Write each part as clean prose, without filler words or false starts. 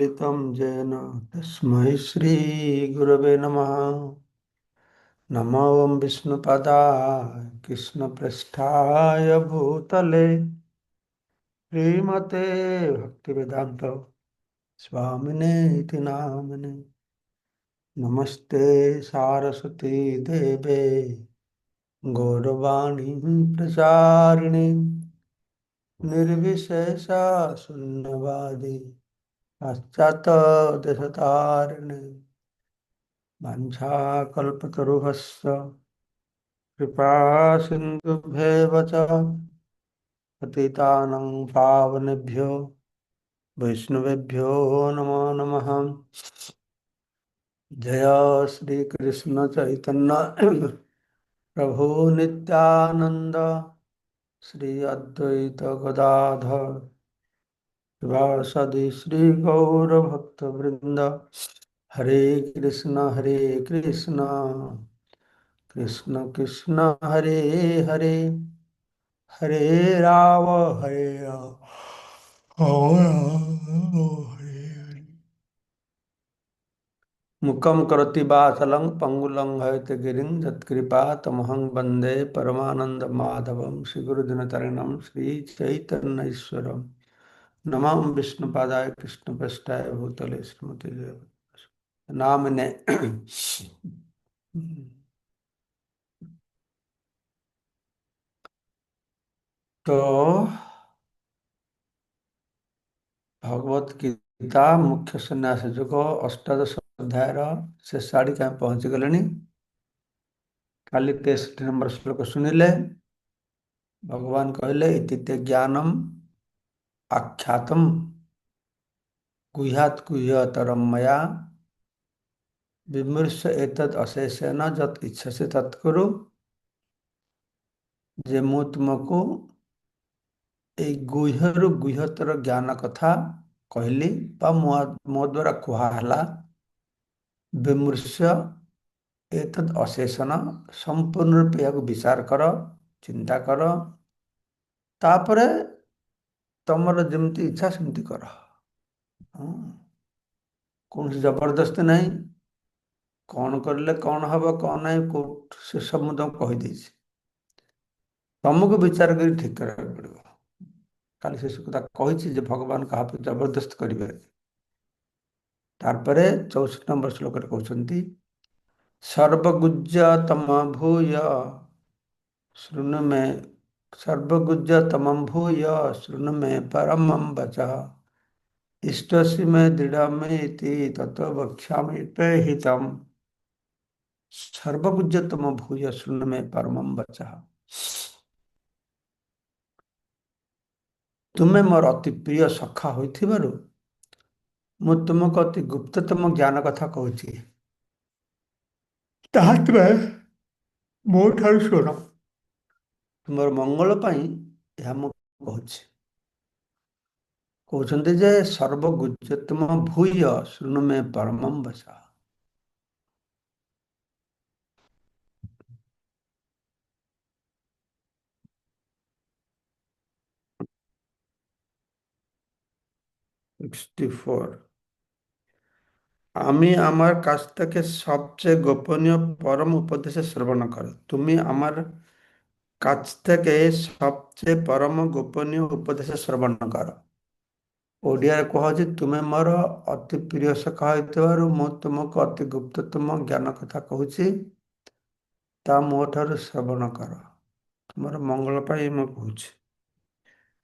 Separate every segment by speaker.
Speaker 1: मिलितं येन तस्मै श्रीगुरवे नमः। नमो विष्णुपदाय कृष्णपृष्ठाय भूतले श्रीमते भक्तिवेदान्त स्वामिने इति नामिने। नमस्ते सारस्वती देवे गौरवाणी प्रचारिणे निर्विशेषा शून्यवादी पाश्चात् देशतारिणे वाञ्छाकल्पतरुभ्यश्च कृपा सिन्धुभ्येव च पतितानं पावनेभ्यो वैष्णवेभ्यो नमो नमः। जय श्री कृष्ण चैतन्य प्रभु नित्यानंद श्री अद्वैत गदाधर शिवासदि श्री गौर भक्त वृंद। हरे कृष्ण कृष्ण कृष्ण हरे हरे हरे राम हरे राम हरे हरे। मुखम करोति वाचालं पंगुलं हयते गिरिं यत्कृपा तमहं वन्दे परमानंद माधवम श्री गुरुदिनतरणं श्री चैतन्य ईश्वरम। नमः विष्णुपादाय कृष्णपृष्ठाय भूतले श्रीमते नामने। तो भगवत गीता मुख्य सन्यास योग अष्टादश अध्याय शेष आड़ क्या पहुंची गले। काली 63 नंबर श्लोक शुणिले भगवान कहले इति ते ज्ञानम आख्यातम गुह्यात गुह्यतरम मया विमृश्य एतद अशेषेण जत इच्छसे तत्कुरु। जे मु तुमको এই ଗୁହ୍ୟରୁ ଗୁହ୍ୟତର ଜ୍ଞାନ କଥା କହିଲି ବା ମୋ ଦ୍ୱାରା କୁହାହେଲା। ବିମୃଶ୍ୟ ଏତଦ୍ ଅଶେଷନ ସମ୍ପୂର୍ଣ୍ଣ ରୂପେ ଏହାକୁ ବିଚାର କର, ଚିନ୍ତା କର, ତାପରେ ତମର ଯେମିତି ଇଚ୍ଛା ସେମିତି କର। କୌଣସି ଜବରଦସ୍ତି ନାହିଁ। କଣ କରିଲେ କଣ ହବ କଣ ନାହିଁ କୋର୍ଟ ସେ ସବୁ ମୁଁ ତମକୁ କହିଦେଇଛି। ତମକୁ ବିଚାର କରି ଠିକ କରିବାକୁ ପଡିବ। କାଲି ସେ କଥା କହିଛି ଯେ ଭଗବାନ କାହା ଉପରେ ଜବରଦସ୍ତ କରିବେ। ତାପରେ 64 ନମ୍ବର ଶ୍ଲୋକରେ କହୁଛନ୍ତି ସର୍ବଗୁଜ୍ୟ ତମ ଭୂୟ ଶୃଣୁ ମେ ସର୍ବଗୁଜ୍ୟ ତମଂ ଭୂୟ ଶୃଣୁ ମେ ପରମଂ ବଚଃ ଇଷ୍ଟସି ମେ ଦୃଢ଼ମେତି ତତୋ ବକ୍ଷ୍ୟାମି ତେ ହିତମ୍। ସର୍ବଗୁଜ୍ୟ ତମ ଭୂୟ ଶୃଣୁ ମେ ପରମଂ ବଚଃ। ତୁମେ ମୋର ଅତି ପ୍ରିୟ ସଖା ହୋଇଥିବାରୁ ମୁଁ ତୁମକୁ ଅତି ଗୁପ୍ତତମ ଜ୍ଞାନ କଥା କହୁଛି। ତାହା ତୁମେ ମୋ ଠାରୁ ଶୁଣ। ତୁମର ମଙ୍ଗଳ ପାଇଁ ଏହା ମୁଁ କହୁଛି। କହୁଛନ୍ତି ଯେ ସର୍ବଗୁଜ୍ୟତମ ଭୂୟ ଶୃଣୁ ମେ ପରମଂ ବଚଃ। আমি আমার কাছ থেকে সবচেয়ে গোপনীয় পরম উপদেশে শ্রবণ করো। তুমি আমার কাছ থেকে সবচেয়ে পরম গোপনীয় ଉପଦେଶ ଶ୍ରବଣ କର। ଓଡ଼ିଆରେ କୁହାଯାଉଛି ତୁମେ ମୋର ଅତି ପ୍ରିୟ ସଖା ହୋଇଥିବାରୁ ମୁଁ ତୁମକୁ ଅତି ଗୁପ୍ତତମ ଜ୍ଞାନ କଥା କହୁଛି, ତା ମୋ ଠାରୁ ଶ୍ରବଣ କର। ତୁମର মঙ্গল ପାଇଁ ମୁଁ কହୁছি।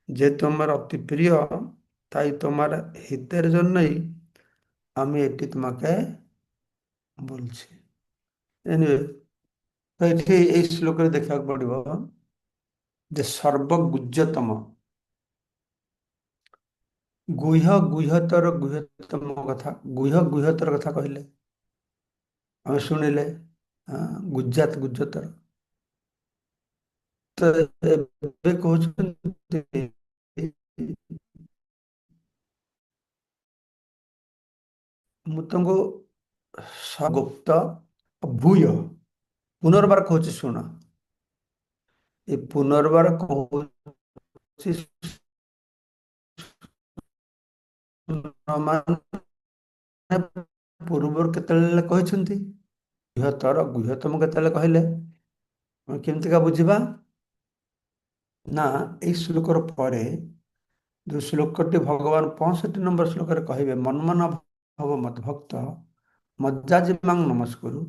Speaker 1: যে তোমার অতি প্রিয় তাই তোমার হিতের জন্যই আমি এটি তোমাকে বলছি। এনিওয়ে, তো এটি এই শ্লোকରେ ଦେଖିବାକୁ ପଡିବ ଯେ ସର୍ବଗୁଜ୍ୟତମ ଗୁହ୍ୟତର କଥା ଗୁହ୍ୟତର କଥା କହିଲେ ଆମେ ଶୁଣିଲେ ଗୁଜ୍ଜାତ ତ ଏବେ କହୁଛନ୍ତି ମୁଁ ତୁମକୁ ଗୁପ୍ତ ଭୂୟ ପୁନର୍ବାର କହୁଛି ଶୁଣ। ଏ ପୁନର୍ବାର କହୁଛି ପୂର୍ବରୁ କେତେବେଳେ କହିଛନ୍ତି? ଗୁହ୍ୟତର ଗୁହ୍ୟତମ କେତେବେଳେ କହିଲେ? ଆମେ କେମିତିକା ବୁଝିବା? ନା, ଏଇ ଶ୍ଲୋକର ପରେ ଯୋଉ ଶ୍ଲୋକଟି ଭଗବାନ 65 ନମ୍ବର ଶ୍ଲୋକରେ କହିବେ, ମନ୍ମନ ଭବ ମତ ଭକ୍ତ ମଜ୍ଜାଜିମାଂ ନମସ୍କୁରୁ,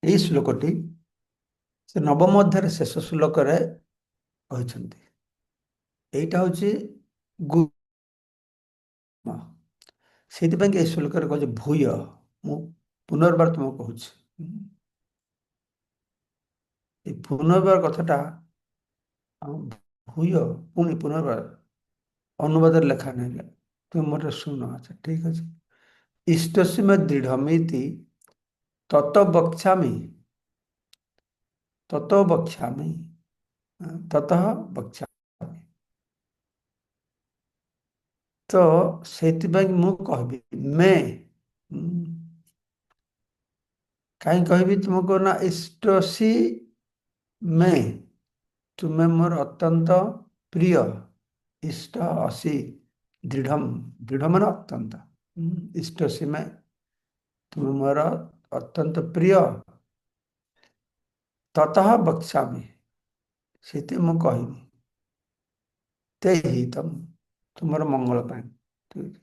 Speaker 1: ଏଇ ଶ୍ଲୋକଟି ସେ ନବମ ଅଧ୍ୟାୟରେ ଶେଷ ଶ୍ଲୋକରେ କହିଛନ୍ତି। ଏଇଟା ହଉଛି ଗୁଣ। ସେଇଥିପାଇଁ କି ଏଇ ଶ୍ଲୋକରେ କହୁଛି ଭୂୟ। ମୁଁ ପୁନର୍ବାର ତୁମକୁ କହୁଛି, এই ପୁନର୍ବାର କଥାଟା ଭୂୟ, ପୁଣି ପୁନର୍ବାର ଅନୁବାଦରେ ଲେଖା ନାହିଁ। ତୁମେ ମୋର ଶୁଣ। ଆଚ୍ଛା, ଠିକ ଅଛି। ଇଷ୍ଟସୀ ମେ ଦୃଢ଼ମିତି ତତ ବକ୍ଷ୍ୟାମି, ତତ ବକ୍ଷ୍ୟାମି, ତତଃ ବକ୍ଷ୍ୟାମି। ତ ସେଇଥିପାଇଁ ମୁଁ କହିବି କାହିଁ କହିବି ତୁମକୁ? ନା ଇଷ୍ଟସୀ ମେ, ତୁମେ ମୋର ଅତ୍ୟନ୍ତ ପ୍ରିୟ। ଇଷ୍ଟ ଅସି ଦୃଢ଼, ଦୃଢ଼ ମାନେ ଅତ୍ୟନ୍ତ। ଇଷ୍ଟସୀ ମେ, ତୁମେ ମୋର ଅତ୍ୟନ୍ତ ପ୍ରିୟ। ତତଃ ବକ୍ଷ୍ୟାମି, ସେଇଥି ମୁଁ କହିବି। ତେ ହିତମ୍, ତୁମର ମଙ୍ଗଳ ପାଇଁ। ଠିକ ଅଛି।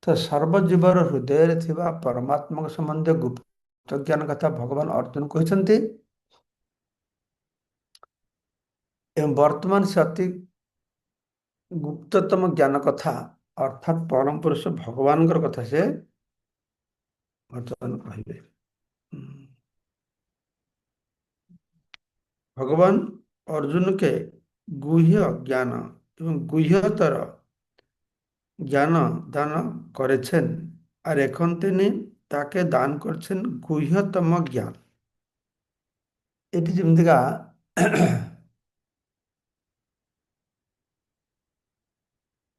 Speaker 1: ତ ସର୍ବଜୀବର ହୃଦୟରେ ଥିବା ପରମାତ୍ମାଙ୍କ ସମ୍ବନ୍ଧୀୟ ଗୁପ୍ତ ଜ୍ଞାନ କଥା ଭଗବାନ ଅର୍ଜୁନ କହିଛନ୍ତି। ଏବଂ ବର୍ତ୍ତମାନ ସେ ଅତି ଗୁପ୍ତତମ ଜ୍ଞାନ କଥା, ଅର୍ଥାତ୍ ପରମ ପୁରୁଷ ଭଗବାନଙ୍କର କଥା ସେ ବର୍ତ୍ତମାନ କହିବେ। ভগবান অর্জুনকে গুহ্য জ্ঞান এবং গুহ্যতর জ্ঞান দান করেছেন, আর এখন তিনি তাকে দান করছেন গুহ্যতম জ্ঞান। এটি যেମିତିକା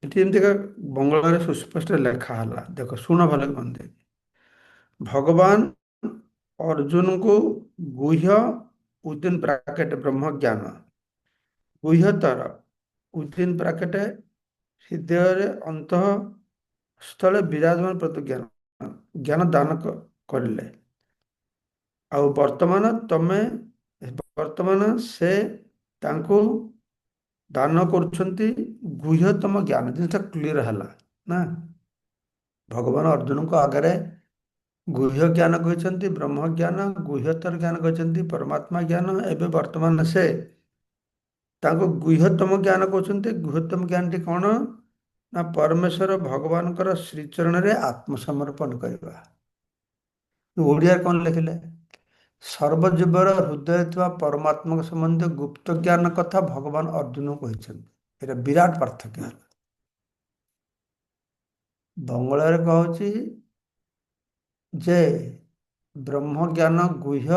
Speaker 1: ଏଠି ଯେମିତିକା ବଙ୍ଗଳାରେ ସୁସ୍ପଷ୍ଟ ଲେଖା ହେଲା, ଦେଖ ଶୁଣ ଭଲ ମନ ଦେଇ। ଭଗବାନ ଅର୍ଜୁନଙ୍କୁ ଗୁହ୍ୟ ଉଦିନ ବ୍ରାକେଟ ବ୍ରହ୍ମ ଜ୍ଞାନ, ଗୁହ୍ୟତର ଉଦିନ ବ୍ରାକେଟ ହୃଦୟରେ ଅନ୍ତଃ ସ୍ଥଳେ ବିରାଜମାନ ପ୍ରତି ଜ୍ଞାନ, ଜ୍ଞାନ ଦାନ କରିଲେ। ଆଉ ବର୍ତ୍ତମାନ ସେ ତାଙ୍କୁ ଦାନ କରୁଛନ୍ତି ଗୁହ୍ୟତମ ଜ୍ଞାନ। ଜିନିଷଟା କ୍ଲିୟର ହେଲା ନା? ଭଗବାନ ଅର୍ଜୁନଙ୍କ ଆଗରେ ଗୁହ୍ୟ ଜ୍ଞାନ କହିଛନ୍ତି ବ୍ରହ୍ମ ଜ୍ଞାନ, ଗୁହ୍ୟତର ଜ୍ଞାନ କହିଛନ୍ତି ପରମାତ୍ମା ଜ୍ଞାନ। ଏବେ ବର୍ତ୍ତମାନ ସେ ତାଙ୍କୁ ଗୁହ୍ୟତମ ଜ୍ଞାନ କହୁଛନ୍ତି। ଗୁହ୍ୟତମ ଜ୍ଞାନଟି କଣ? ନା ପରମେଶ୍ୱର ଭଗବାନଙ୍କର ଶ୍ରୀଚରଣରେ ଆତ୍ମସମର୍ପଣ କରିବା। ଓଡ଼ିଆରେ କଣ ଲେଖିଲେ? ସର୍ବଜୀବର ହୃଦୟରେ ଥିବା ପରମାତ୍ମାଙ୍କ ସମ୍ବନ୍ଧୀୟ ଗୁପ୍ତ ଜ୍ଞାନ କଥା ଭଗବାନ ଅର୍ଜୁନଙ୍କୁ କହିଛନ୍ତି। ଏଇଟା ବିରାଟ ପାର୍ଥକ୍ୟ ହେଲା। ବଙ୍ଗଳାରେ କହୁଛି ଯେ ବ୍ରହ୍ମ ଜ୍ଞାନ ଗୁହ୍ୟ,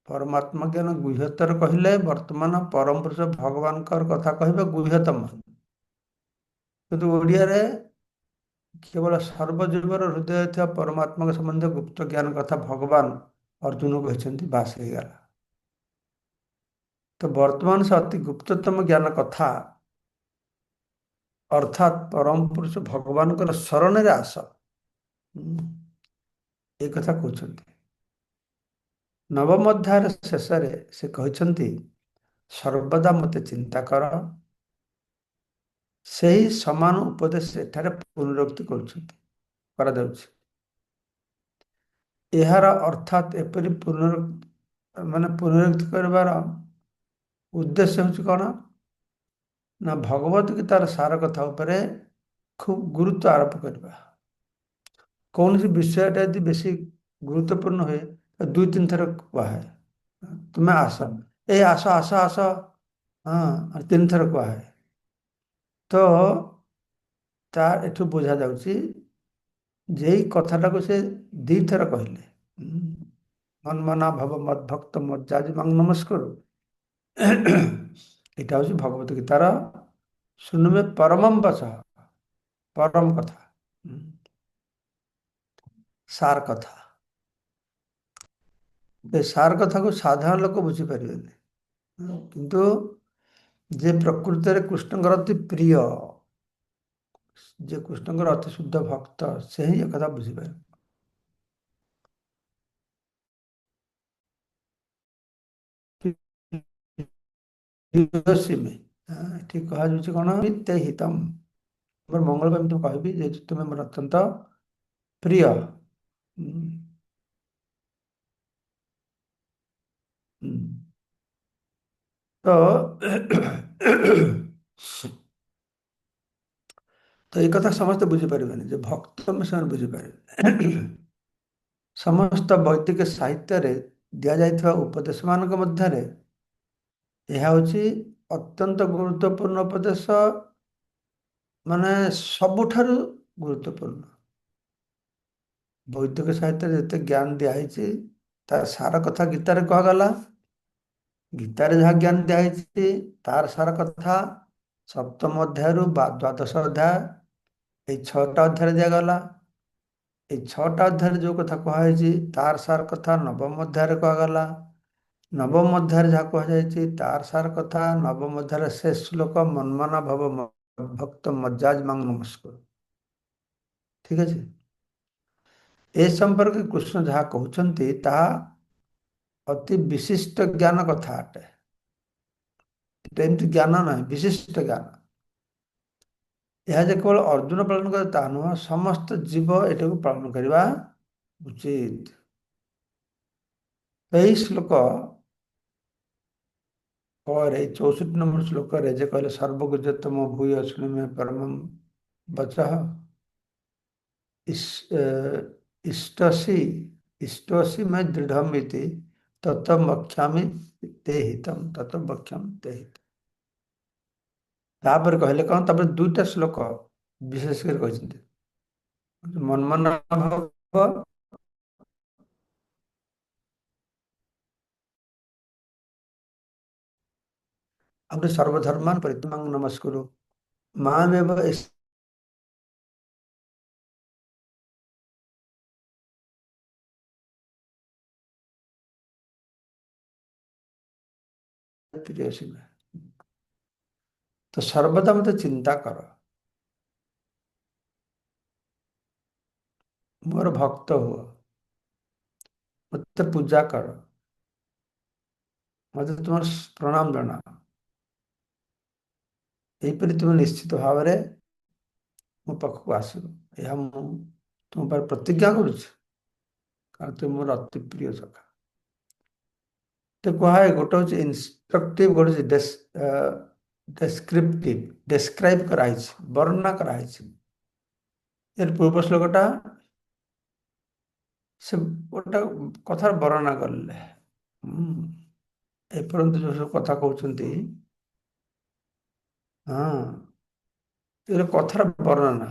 Speaker 1: ପରମାତ୍ମା ଜ୍ଞାନ ଗୁହ୍ୟତର କହିଲେ, ବର୍ତ୍ତମାନ ପରମ ପୁରୁଷ ଭଗବାନଙ୍କର କଥା କହିବେ ଗୁହ୍ୟତମ। କିନ୍ତୁ ଓଡ଼ିଆରେ କେବଳ ସର୍ବଜୀବର ହୃଦୟରେ ଥିବା ପରମାତ୍ମାଙ୍କ ସମ୍ବନ୍ଧୀୟ ଗୁପ୍ତ ଜ୍ଞାନ କଥା ଭଗବାନ ଅର୍ଜୁନ କହିଛନ୍ତି। ବାସ୍ ହେଇଗଲା। ତ ବର୍ତ୍ତମାନ ସେ ଅତି ଗୁପ୍ତତମ ଜ୍ଞାନ କଥା, ଅର୍ଥାତ୍ ପରମ ପୁରୁଷ ଭଗବାନଙ୍କର ଶରଣରେ ଆସ, ଏ କଥା କହୁଛନ୍ତି। ନବମ ଅଧ୍ୟାୟର ଶେଷରେ ସେ କହିଛନ୍ତି, ସର୍ବଦା ମୋତେ ଚିନ୍ତା କର। ସେହି ସମାନ ଉପଦେଶ ଏଠାରେ ପୁନରୁକ୍ତି କରାଯାଉଛି। ଏହାର ଅର୍ଥାତ୍ ଏପରି ପୁନରୁକ୍ତି କରିବାର ଉଦ୍ଦେଶ୍ୟ ହେଉଛି କଣ? ନା ଭଗବତ ଗୀତାର ସାର କଥା ଉପରେ ଖୁବ୍ ଗୁରୁତ୍ୱ ଆରୋପ କରିବା। କୌଣସି ବିଷୟଟା ଯଦି ବେଶୀ ଗୁରୁତ୍ୱପୂର୍ଣ୍ଣ ହୁଏ, 2-3 ଥର କୁହାହୁଏ, ତୁମେ ଆସ, ଏଇ ଆସ ଆସ ଆସ, ହଁ 3 ଥର କୁହାହୁଏ। ତ ତା ଏଠୁ ବୁଝା ଯାଉଛି ଯେ ଏଇ କଥାଟାକୁ ସେ 2 ଥର କହିଲେ, ମନ୍ମନା ଭବ ମଦ୍ଭକ୍ତ ମଜ୍ଜାଜିମାଂ ନମସ୍କୁରୁ। ଏଇଟା ହଉଛି ଭଗବତ ଗୀତାର ଶୃଣୁମେ ପରମଂ ବଚଃ, ପରମ କଥା, ସାର କଥା। ଏ ସାର କଥାକୁ ସାଧାରଣ ଲୋକ ବୁଝିପାରିବେନି, କିନ୍ତୁ ଯେ ପ୍ରକୃତରେ କୃଷ୍ଣଙ୍କର ଅତି ପ୍ରିୟ, ଯେ କୃଷ୍ଣଙ୍କର ଅତି ଶୁଦ୍ଧ ଭକ୍ତ ସେ ହିଁ ଏକଥା ବୁଝିପାରିବ। ପ୍ରିୟସୀ ମେ, ଏଠି କୁହାଯାଉଛି କଣ ତେ ହିତମ୍, ମୋର ମଙ୍ଗଳ ପାଇଁ ମୁଁ କହିବି ଯେ ତୁମେ ମୋର ଅତ୍ୟନ୍ତ ପ୍ରିୟ। ହୁଁ, ହୁଁ। ତ ତ ଏଇ କଥା ସମସ୍ତେ ବୁଝିପାରିବେନି, ଯେ ଭକ୍ତ ସେମାନେ ବୁଝିପାରିବେ। ସମସ୍ତ ବୈଦିକ ସାହିତ୍ୟରେ ଦିଆଯାଇଥିବା ଉପଦେଶ ମାନଙ୍କ ମଧ୍ୟରେ ଏହା ହେଉଛି ଅତ୍ୟନ୍ତ ଗୁରୁତ୍ୱପୂର୍ଣ୍ଣ ଉପଦେଶ, ମାନେ ସବୁଠାରୁ ଗୁରୁତ୍ୱପୂର୍ଣ୍ଣ। ବୈଦିକ ସାହିତ୍ୟରେ ଯେତେ ଜ୍ଞାନ ଦିଆହେଇଛି ତାର ସାର କଥା ଗୀତାରେ କୁହାଗଲା। ଗୀତାରେ ଯାହା ଜ୍ଞାନ ଦିଆହେଇଛି ତାର ସାର କଥା ସପ୍ତମ ଅଧ୍ୟାୟରୁ ଦ୍ୱାଦଶ ଅଧ୍ୟାୟ, ଏଇ 6ଟା ଅଧ୍ୟାୟରେ ଦିଆଗଲା। ଏଇ 6ଟା ଅଧ୍ୟାୟରେ ଯୋଉ କଥା କୁହାଯାଇଛି ତାର ସାର କଥା ନବମ ଅଧ୍ୟାୟରେ କୁହାଗଲା। ନବମ ଅଧ୍ୟାୟରେ ଯାହା କୁହାଯାଇଛି ତାର ସାର କଥା ନବମ ଅଧ୍ୟାୟରେ ଶେଷ ଶ୍ଲୋକ ମନ୍ମନା ଭବ ଭକ୍ତ ମଜ୍ଜାଜ ମାଙ୍ଗ ନମସ୍କାର। ଠିକ ଅଛି। ଏ ସମ୍ପର୍କରେ କୃଷ୍ଣ ଯାହା କହୁଛନ୍ତି ତାହା ଅତି ବିଶିଷ୍ଟ ଜ୍ଞାନ କଥା ଅଟେ। ଏଟା ଏମିତି ଜ୍ଞାନ ନାହିଁ, ବିଶିଷ୍ଟ ଜ୍ଞାନ। ଏହା ଯେ କେବଳ ଅର୍ଜୁନ ପାଳନ କରେ ତାହା ନୁହଁ, ସମସ୍ତ ଜୀବ ଏଟାକୁ ପାଳନ କରିବା ଉଚିତ। ଏହି ଶ୍ଲୋକ ପରେ 64 ନମ୍ବର ଶ୍ଲୋକରେ ଯେ କହିଲେ ସର୍ବଗୁଜତମ ଭୂୟ ଶୃଣୁମେ ପରମଂ ବଚଃ ଇଷ୍ଟସି ଇଷ୍ଟସି ମେ ଦୃଢ଼ମ୍ ଇତି ତତ ବକ୍ଷ୍ୟାମି ତେ ହିତମ୍, ତତ ବକ୍ଷ୍ୟାମି ତେ ହିତମ୍। ତାପରେ କହିଲେ କଣ, ତାପରେ 2ଟା ଶ୍ଲୋକ ବିଶେଷ କରି କହିଛନ୍ତି, ମନ୍ମନା ଭବ ଆଉ ଗୋଟେ ସର୍ବଧର୍ମାନ୍ ପରିତ୍ୟାଗ ନମସ୍କୁରୁ ମାମେବ ପ୍ରିୟସୀ ମେ। ତ ସର୍ବଦା ମତେ ଚିନ୍ତା କର, ମୋର ଭକ୍ତ ହୁଅ, ମତେ ପୂଜା କର, ମତେ ତୁମର ପ୍ରଣାମ ଜଣାଅ। ଏହିପରି ତୁମେ ନିଶ୍ଚିତ ଭାବରେ ମୋ ପାଖକୁ ଆସିବ, ଏହା ମୁଁ ତୁମ ପାଇଁ ପ୍ରତିଜ୍ଞା କରୁଛି, କାରଣ ତୁମେ ମୋର ଅତି ପ୍ରିୟ ସଖା। ତ କୁହାଏ ଗୋଟେ ହଉଛି ଇନଷ୍ଟ୍ରକ୍ଟିଭ, ଗୋଟେ ହଉଛି ଡେସ୍କ୍ରିପ୍ଟିଭ, ଡେସ୍କ୍ରାଇବ କରାହେଇଛି, ବର୍ଣ୍ଣନା କରାହେଇଛି। ଏর ପୂର୍ବ ଶ୍ଲୋକଟା ସେ ଗୋଟେ କଥାର ବର୍ଣ୍ଣନା କଲେ। ଏପର୍ଯ୍ୟନ୍ତ ଯୋଉ ସବୁ କଥା କହୁଛନ୍ତି, ହଁ, ଏର କଥାର ବର୍ଣ୍ଣନା।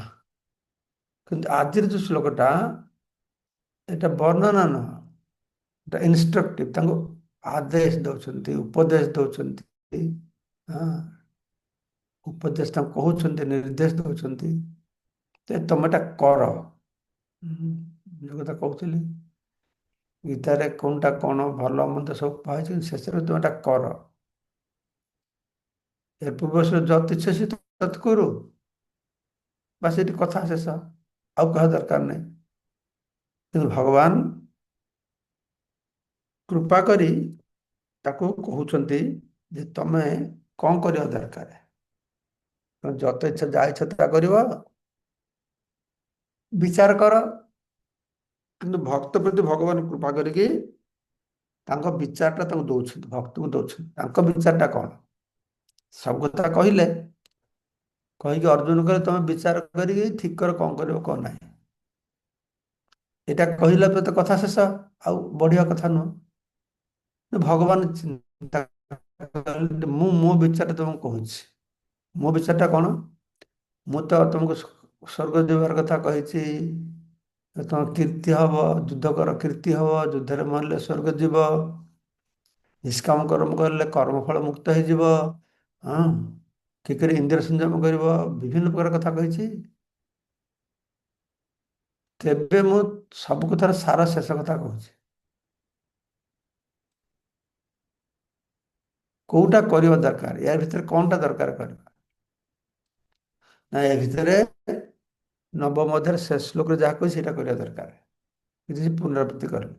Speaker 1: କିନ୍ତୁ ଆଜିର ଯୋଉ ଶ୍ଲୋକଟା ଏଟା ବର୍ଣ୍ଣନା ନୁହଁ, ଏଟା ଇନଷ୍ଟ୍ରକ୍ଟିଭ, ତାଙ୍କୁ ଆଦେଶ ଦଉଛନ୍ତି, ଉପଦେଶ ଦଉଛନ୍ତି। ହଁ, ଉପଦେଶ ତାଙ୍କୁ କହୁଛନ୍ତି, ନିର୍ଦ୍ଦେଶ ଦଉଛନ୍ତି ଯେ ତମେ ଏଟା କର। ଯୋଉ କଥା କହୁଥିଲି ଗୀତାରେ କୋଉଟା କଣ ଭଲ ମନ୍ଦ ସବୁ କୁହାଯାଇଛି, ଶେଷରେ ତମେ ଏଟା କର। ଏ ପୂର୍ବଶ୍ର ଯତିଚ୍ଛସି ତତ୍ କୁରୁ, ବାସ୍ ଏଠି କଥା ଶେଷ, ଆଉ କହିବା ଦରକାର ନାହିଁ। କିନ୍ତୁ ଭଗବାନ କୃପା କରି ତାକୁ କହୁଛନ୍ତି ଯେ ତମେ କଣ କରିବା ଦରକାର, ଯତ ଇଚ୍ଛା ଯାହା ଇଚ୍ଛା ତା କରିବ, ବିଚାର କର। କିନ୍ତୁ ଭକ୍ତ ପ୍ରତି ଭଗବାନ କୃପା କରିକି ତାଙ୍କ ବିଚାରଟା ତାଙ୍କୁ ଦଉଛନ୍ତି, ଭକ୍ତଙ୍କୁ ଦଉଛନ୍ତି। ତାଙ୍କ ବିଚାରଟା କଣ, ସବୁ କଥା କହିଲେ, କହିକି ଅର୍ଜୁନ କହିଲେ ତମେ ବିଚାର କରିକି ଠିକ କର କଣ କରିବ କଣ ନାହିଁ। ଏଇଟା କହିଲା ପରେ ତ କଥା ଶେଷ, ଆଉ ବଢିବା କଥା ନୁହଁ। ଭଗବାନ ଚିନ୍ତା, ମୁଁ ମୋ ବିଚାରଟା ତମକୁ କହୁଛି। ମୋ ବିଚାରଟା କଣ, ମୁଁ ତ ତମକୁ ସ୍ୱର୍ଗ ଯିବାର କଥା କହିଛି, ତମ କୀର୍ତ୍ତି ହବ, ଯୁଦ୍ଧ କର କୀର୍ତ୍ତି ହବ, ଯୁଦ୍ଧରେ ମରିଲେ ସ୍ୱର୍ଗ ଯିବ, ନିଷ୍କାମ କର୍ମ କରିଲେ କର୍ମଫଳ ମୁକ୍ତ ହେଇଯିବ। ହଁ, କି କରି ଇନ୍ଦ୍ରିୟ ସଂଯମ କରିବ, ବିଭିନ୍ନ ପ୍ରକାର କଥା କହିଛି। ତେବେ ମୁଁ ସବୁ କଥାର ସାର ଶେଷ କଥା କହୁଛି, କୋଉଟା କରିବା ଦରକାର, ୟା ଭିତରେ କଣଟା ଦରକାର କରିବା। ନା ଏ ଭିତରେ ନବମ ଅଧ୍ୟାୟର ଶେଷ ଶ୍ଲୋକରେ ଯାହା କହୁଛି ସେଇଟା କରିବା ଦରକାର, କିଛି ପୁନରାବୃତ୍ତି କରେ।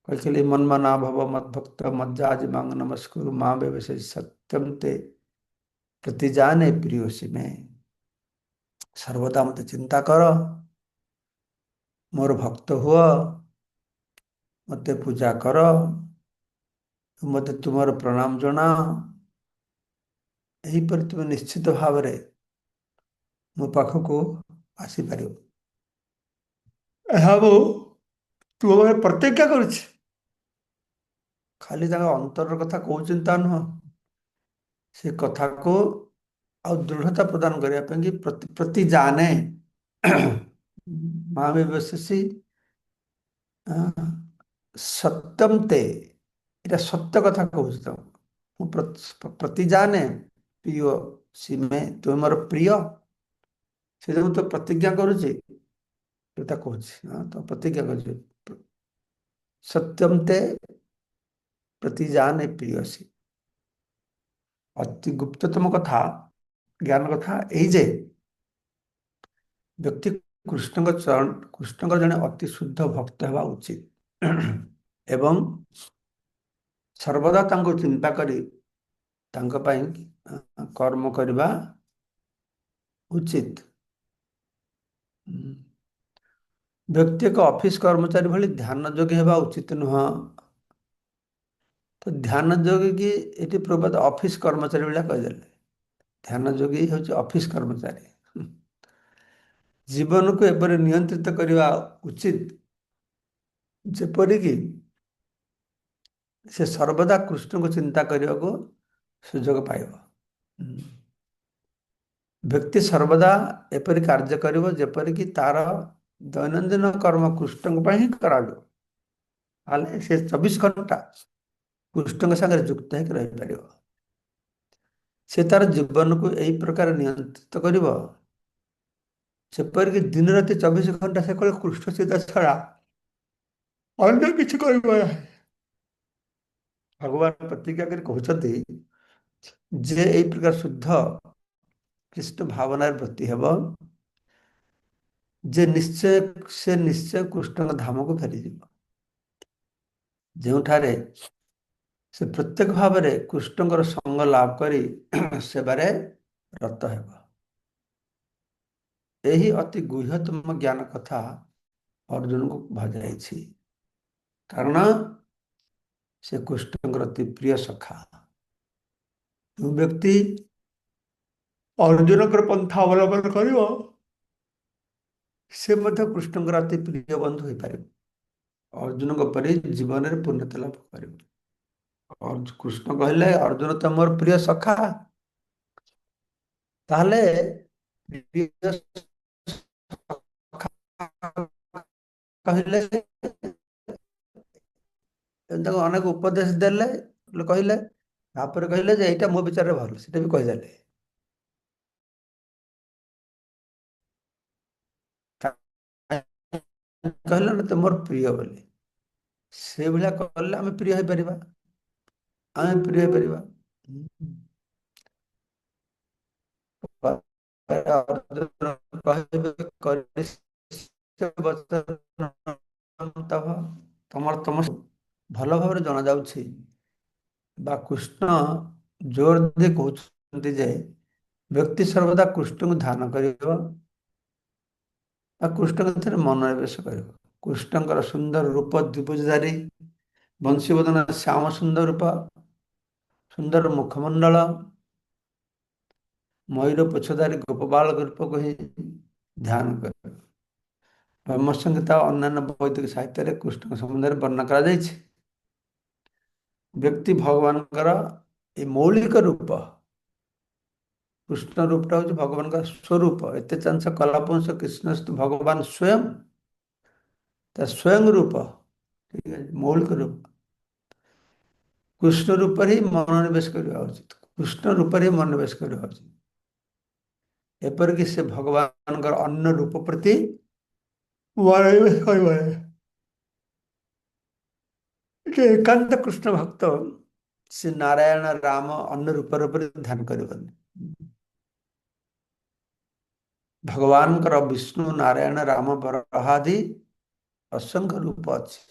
Speaker 1: କହିଥିଲି ମନ୍ମନା ଭବ ମଦ୍ଭକ୍ତ ମଜ୍ଜାଜି ମାଙ୍ଗ ନମସ୍କୁରୁ ମା ବ୍ୟବସେ ସତ୍ୟମ ତେ ପ୍ରତିଜାନେ ପ୍ରିୟସୀ ମେ। ସର୍ବଦା ମତେ ଚିନ୍ତା କର, ମୋର ଭକ୍ତ ହୁଅ, ମତେ ପୂଜା କର, ମତେ ତୁମର ପ୍ରଣାମ ଜଣାଅ। ଏହିପରି ତୁମେ ନିଶ୍ଚିତ ଭାବରେ ମୋ ପାଖକୁ ଆସିପାରିବ। ଏହା ମୁଁ ତୁମ ପାଇଁ ପ୍ରତିଜ୍ଞା କରୁଛି। ଖାଲି ତାଙ୍କ ଅନ୍ତରର କଥା କହୁଛନ୍ତି ତା ନୁହଁ, ସେ କଥାକୁ ଆଉ ଦୃଢ଼ତା ପ୍ରଦାନ କରିବା ପାଇଁ କି ପ୍ରତି ଜାନେ ମା ବ୍ୟବଶେଷୀ ସତ୍ୟମ ତେ, ଏଇଟା ସତ୍ୟ କଥା କହୁଛି ତ। ମୁଁ ପ୍ରତି ଜାନେ ପ୍ରିୟ ସିମେ, ତୁମେ ମୋର ପ୍ରିୟ। ସେ ଯୋଉ ତ ପ୍ରତିଜ୍ଞା କରୁଛି, ଏଟା କହୁଛି ତ ପ୍ରତିଜ୍ଞା କରୁଛି ସତ୍ୟମ ତେ ପ୍ରତି ଜାନେ ପ୍ରିୟସୀ। ଅତି ଗୁପ୍ତତମ କଥା, ଜ୍ଞାନ କଥା ଏଇ ଯେ ବ୍ୟକ୍ତି କୃଷ୍ଣଙ୍କର ଜଣେ ଅତି ଶୁଦ୍ଧ ଭକ୍ତ ହେବା ଉଚିତ ଏବଂ ସର୍ବଦା ତାଙ୍କୁ ଚିନ୍ତା କରି ତାଙ୍କ ପାଇଁ କର୍ମ କରିବା ଉଚିତ। ବ୍ୟକ୍ତି ଏକ ଅଫିସ କର୍ମଚାରୀ ଭଳି ଧ୍ୟାନ ଯୋଗୀ ହେବା ଉଚିତ ନୁହଁ। ତ ଧ୍ୟାନ ଯୋଗୀ କି ଏଠି ପ୍ରବାଦ ଅଫିସ କର୍ମଚାରୀ ଭଳିଆ କହିଦେଲେ। ଧ୍ୟାନ ଯୋଗୀ ହେଉଛି ଅଫିସ କର୍ମଚାରୀ। ଜୀବନକୁ ଏପରି ନିୟନ୍ତ୍ରିତ କରିବା ଉଚିତ ଯେପରିକି ସେ ସର୍ବଦା କୃଷ୍ଣଙ୍କୁ ଚିନ୍ତା କରିବାକୁ ସୁଯୋଗ ପାଇବ। ବ୍ୟକ୍ତି ସର୍ବଦା ଏପରି କାର୍ଯ୍ୟ କରିବ ଯେପରିକି ତାର ଦୈନନ୍ଦିନ କର୍ମ କୃଷ୍ଣଙ୍କ ପାଇଁ ହିଁ କରାଯିବ। ତାହେଲେ ସେ 24 ଘଣ୍ଟା କୃଷ୍ଣଙ୍କ ସାଙ୍ଗରେ ଯୁକ୍ତ ହେଇକି ରହିପାରିବ। ସେ ତାର ଜୀବନକୁ ଏଇ ପ୍ରକାର ନିୟନ୍ତ୍ରିତ କରିବ ଯେପରିକି ଦିନ ରାତି 24 ଘଣ୍ଟା ସେ କେବଳ କୃଷ୍ଣ ଚିନ୍ତା ଛଡା ଅନ୍ୟ କିଛି କରିବ ନାହିଁ। ଭଗବାନ ପ୍ରତିଜ୍ଞା କରି କହୁଛନ୍ତି ଯେ ଏଇ ପ୍ରକାର ଶୁଦ୍ଧ କୃଷ୍ଣ ଭାବନାରେ ବ୍ରତୀ ହେବ, ସେ ନିଶ୍ଚୟ କୃଷ୍ଣଙ୍କ ଧାମକୁ ଫେରିଯିବ, ଯେଉଁଠାରେ ସେ ପ୍ରତ୍ୟେକ ଭାବରେ କୃଷ୍ଣଙ୍କର ସଙ୍ଗ ଲାଭ କରି ସେବାରେ ରତ ହେବ। ଏହି ଅତି ଗୁହ୍ୟତମ ଜ୍ଞାନ କଥା ଅର୍ଜୁନଙ୍କୁ କୁହାଯାଇଛି, କାରଣ ସେ କୃଷ୍ଣଙ୍କର ଅତି ପ୍ରିୟ ସଖା। ଯେଉଁ ବ୍ୟକ୍ତି ଅର୍ଜୁନଙ୍କର ପନ୍ଥା ଅବଲମ୍ବନ କରିବ, ସେ ମଧ୍ୟ କୃଷ୍ଣଙ୍କର ଅତି ପ୍ରିୟ ବନ୍ଧୁ ହୋଇପାରିବ। ଅର୍ଜୁନଙ୍କ ପରି ଜୀବନରେ ପୂର୍ଣ୍ଣତା ଲାଭ କରିବ। କୃଷ୍ଣ କହିଲେ ଅର୍ଜୁନ ତ ମୋର ପ୍ରିୟ ସଖା, ତାହେଲେ କହିଲେ ତାଙ୍କୁ ଅନେକ ଉପଦେଶ ଦେଲେ, କହିଲେ, ତାପରେ କହିଲେ ଯେ ଏଇଟା ମୋ ବିଚାରରେ ଭଲ, ସେଟା ବି କହିଦେଲେ। କହିଲେ ନା ତୁମର ପ୍ରିୟ ବୋଲି, ସେଇଭଳିଆ କଲେ ଆମେ ପ୍ରିୟ ହେଇପାରିବା, ଆମେ ପ୍ରିୟ ହେଇପାରିବା। ତମର ତମ ଭଲ ଭାବରେ ଜଣାଯାଉଛି ବା କୃଷ୍ଣ ଜୋର ଦେଇ କହୁଛନ୍ତି ଯେ ବ୍ୟକ୍ତି ସର୍ବଦା କୃଷ୍ଣଙ୍କୁ ଧ୍ୟାନ କରିବ ବା କୃଷ୍ଣଙ୍କ ଭିତରେ ମନୋନିବେଶ କରିବ। କୃଷ୍ଣଙ୍କର ସୁନ୍ଦର ରୂପ ଦ୍ୱିଭୁଜଧାରୀ, ବଂଶୀବଦନ ଶ୍ୟାମ ସୁନ୍ଦର ରୂପ, ସୁନ୍ଦର ମୁଖମଣ୍ଡଳ, ମୟୂର ପୁଚ୍ଛଧାରୀ ଗୋପବାଳ ରୂପକୁ ହିଁ ଧ୍ୟାନ କରିବ। ବ୍ରହ୍ମସଂହିତା ଓ ଅନ୍ୟାନ୍ୟ ବୈଦିକ ସାହିତ୍ୟରେ କୃଷ୍ଣଙ୍କ ସମ୍ବନ୍ଧରେ ବର୍ଣ୍ଣନା କରାଯାଇଛି। ବ୍ୟକ୍ତି ଭଗବାନଙ୍କର ଏ ମୌଳିକ ରୂପ, କୃଷ୍ଣ ରୂପଟା ହେଉଛି ଭଗବାନଙ୍କ ସ୍ୱରୂପ। ଏତେ ଚାଂଶ କଲାପଂଶ କୃଷ୍ଣସ୍ତୁ ଭଗବାନ ସ୍ୱୟଂ, ତା ସ୍ୱୟଂ ରୂପ, ଠିକ ଅଛି, ମୌଳିକ ରୂପ କୃଷ୍ଣ ରୂପରେ ହିଁ ମନୋନିବେଶ କରିବା ଉଚିତ। କୃଷ୍ଣ ରୂପରେ ହିଁ ମନୋନିବେଶ କରିବା ଉଚିତ। ଏପରିକି ସେ ଭଗବାନଙ୍କର ଅନ୍ୟ ରୂପ ପ୍ରତି ମନୋନିବେଶ କରିବ ନାହିଁ। ଏକାନ୍ତ କୃଷ୍ଣ ଭକ୍ତ ସେ ନାରାୟଣ ରାମ ଅନ୍ୟ ରୂପ ରୂପରେ ଧ୍ୟାନ କରିବନି। ଭଗବାନଙ୍କର ବିଷ୍ଣୁ ନାରାୟଣ ରାମ ବରାହାଦି ଅସଂଖ୍ୟ ରୂପ ଅଛି।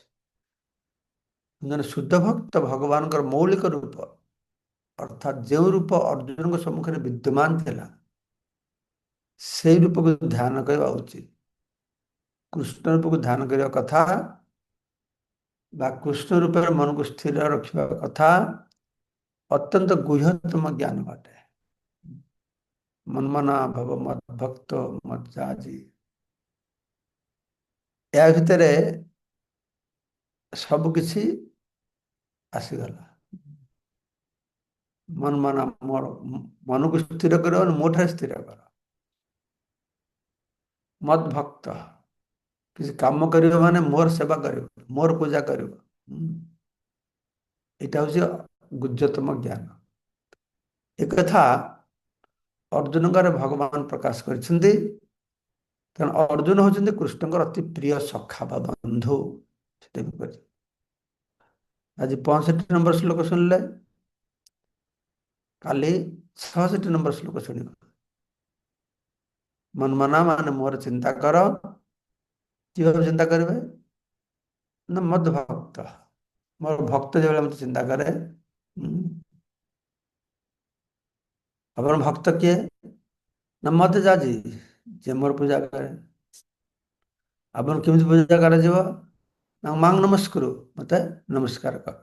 Speaker 1: ଜଣେ ଶୁଦ୍ଧ ଭକ୍ତ ଭଗବାନଙ୍କର ମୌଳିକ ରୂପ ଅର୍ଥାତ୍ ଯେଉଁ ରୂପ ଅର୍ଜୁନଙ୍କ ସମ୍ମୁଖରେ ବିଦ୍ୟମାନ ଥିଲା ସେଇ ରୂପକୁ ଧ୍ୟାନ କରିବା ଉଚିତ। କୃଷ୍ଣ ରୂପକୁ ଧ୍ୟାନ କରିବା କଥା ବା କୃଷ୍ଣ ରୂପରେ ମନକୁ ସ୍ଥିର ରଖିବା କଥା ଅତ୍ୟନ୍ତ ଗୁହ୍ୟତମ ଜ୍ଞାନ ଅଟେ। ମନ୍ମନା ଭବ ମଦ୍ଭକ୍ତ ମଜ୍ଜାଜି, ଏହା ଭିତରେ ସବୁ କିଛି ଆସିଗଲା। ମନ୍ମନା, ମୋର ମନକୁ ସ୍ଥିର କରିବ, ମୋ ଠାରେ ସ୍ଥିର କର। ମଦ୍ଭକ୍ତ, କିଛି କାମ କରିବ ମାନେ ମୋର ସେବା କରିବ, ମୋର ପୂଜା କରିବ। ଏଇଟା ହଉଛି ଗୁହ୍ୟତମ ଜ୍ଞାନ। ଏକଥା ଅର୍ଜୁନଙ୍କର ଭଗବାନ ପ୍ରକାଶ କରିଛନ୍ତି। ତେଣୁ ଅର୍ଜୁନ ହେଉଛନ୍ତି କୃଷ୍ଣଙ୍କର ଅତି ପ୍ରିୟ ସଖା ବା ବନ୍ଧୁ। ଆଜି 65 ନମ୍ବର ଶ୍ଲୋକ ଶୁଣିଲେ, କାଲି 66 ନମ୍ବର ଶ୍ଲୋକ ଶୁଣିବ। ମନ୍ମନା ମାନେ ମୋର ଚିନ୍ତା କର। କିଭାବେ ଚିନ୍ତା କରିବେ? ନା ମଦ ଭକ୍ତ, ମୋର ଭକ୍ତ ଯେଭଳି ମତେ ଚିନ୍ତା କରେ। ଆପଣ ଭକ୍ତ କିଏ? ନା ମତେ ଯାଜି, ଯେ ମୋର ପୂଜା କରେ। ଆପଣ କେମିତି ପୂଜା କରାଯିବ? ନା ମାଙ୍ଗ ନମସ୍କରୁ, ମତେ ନମସ୍କାର କର।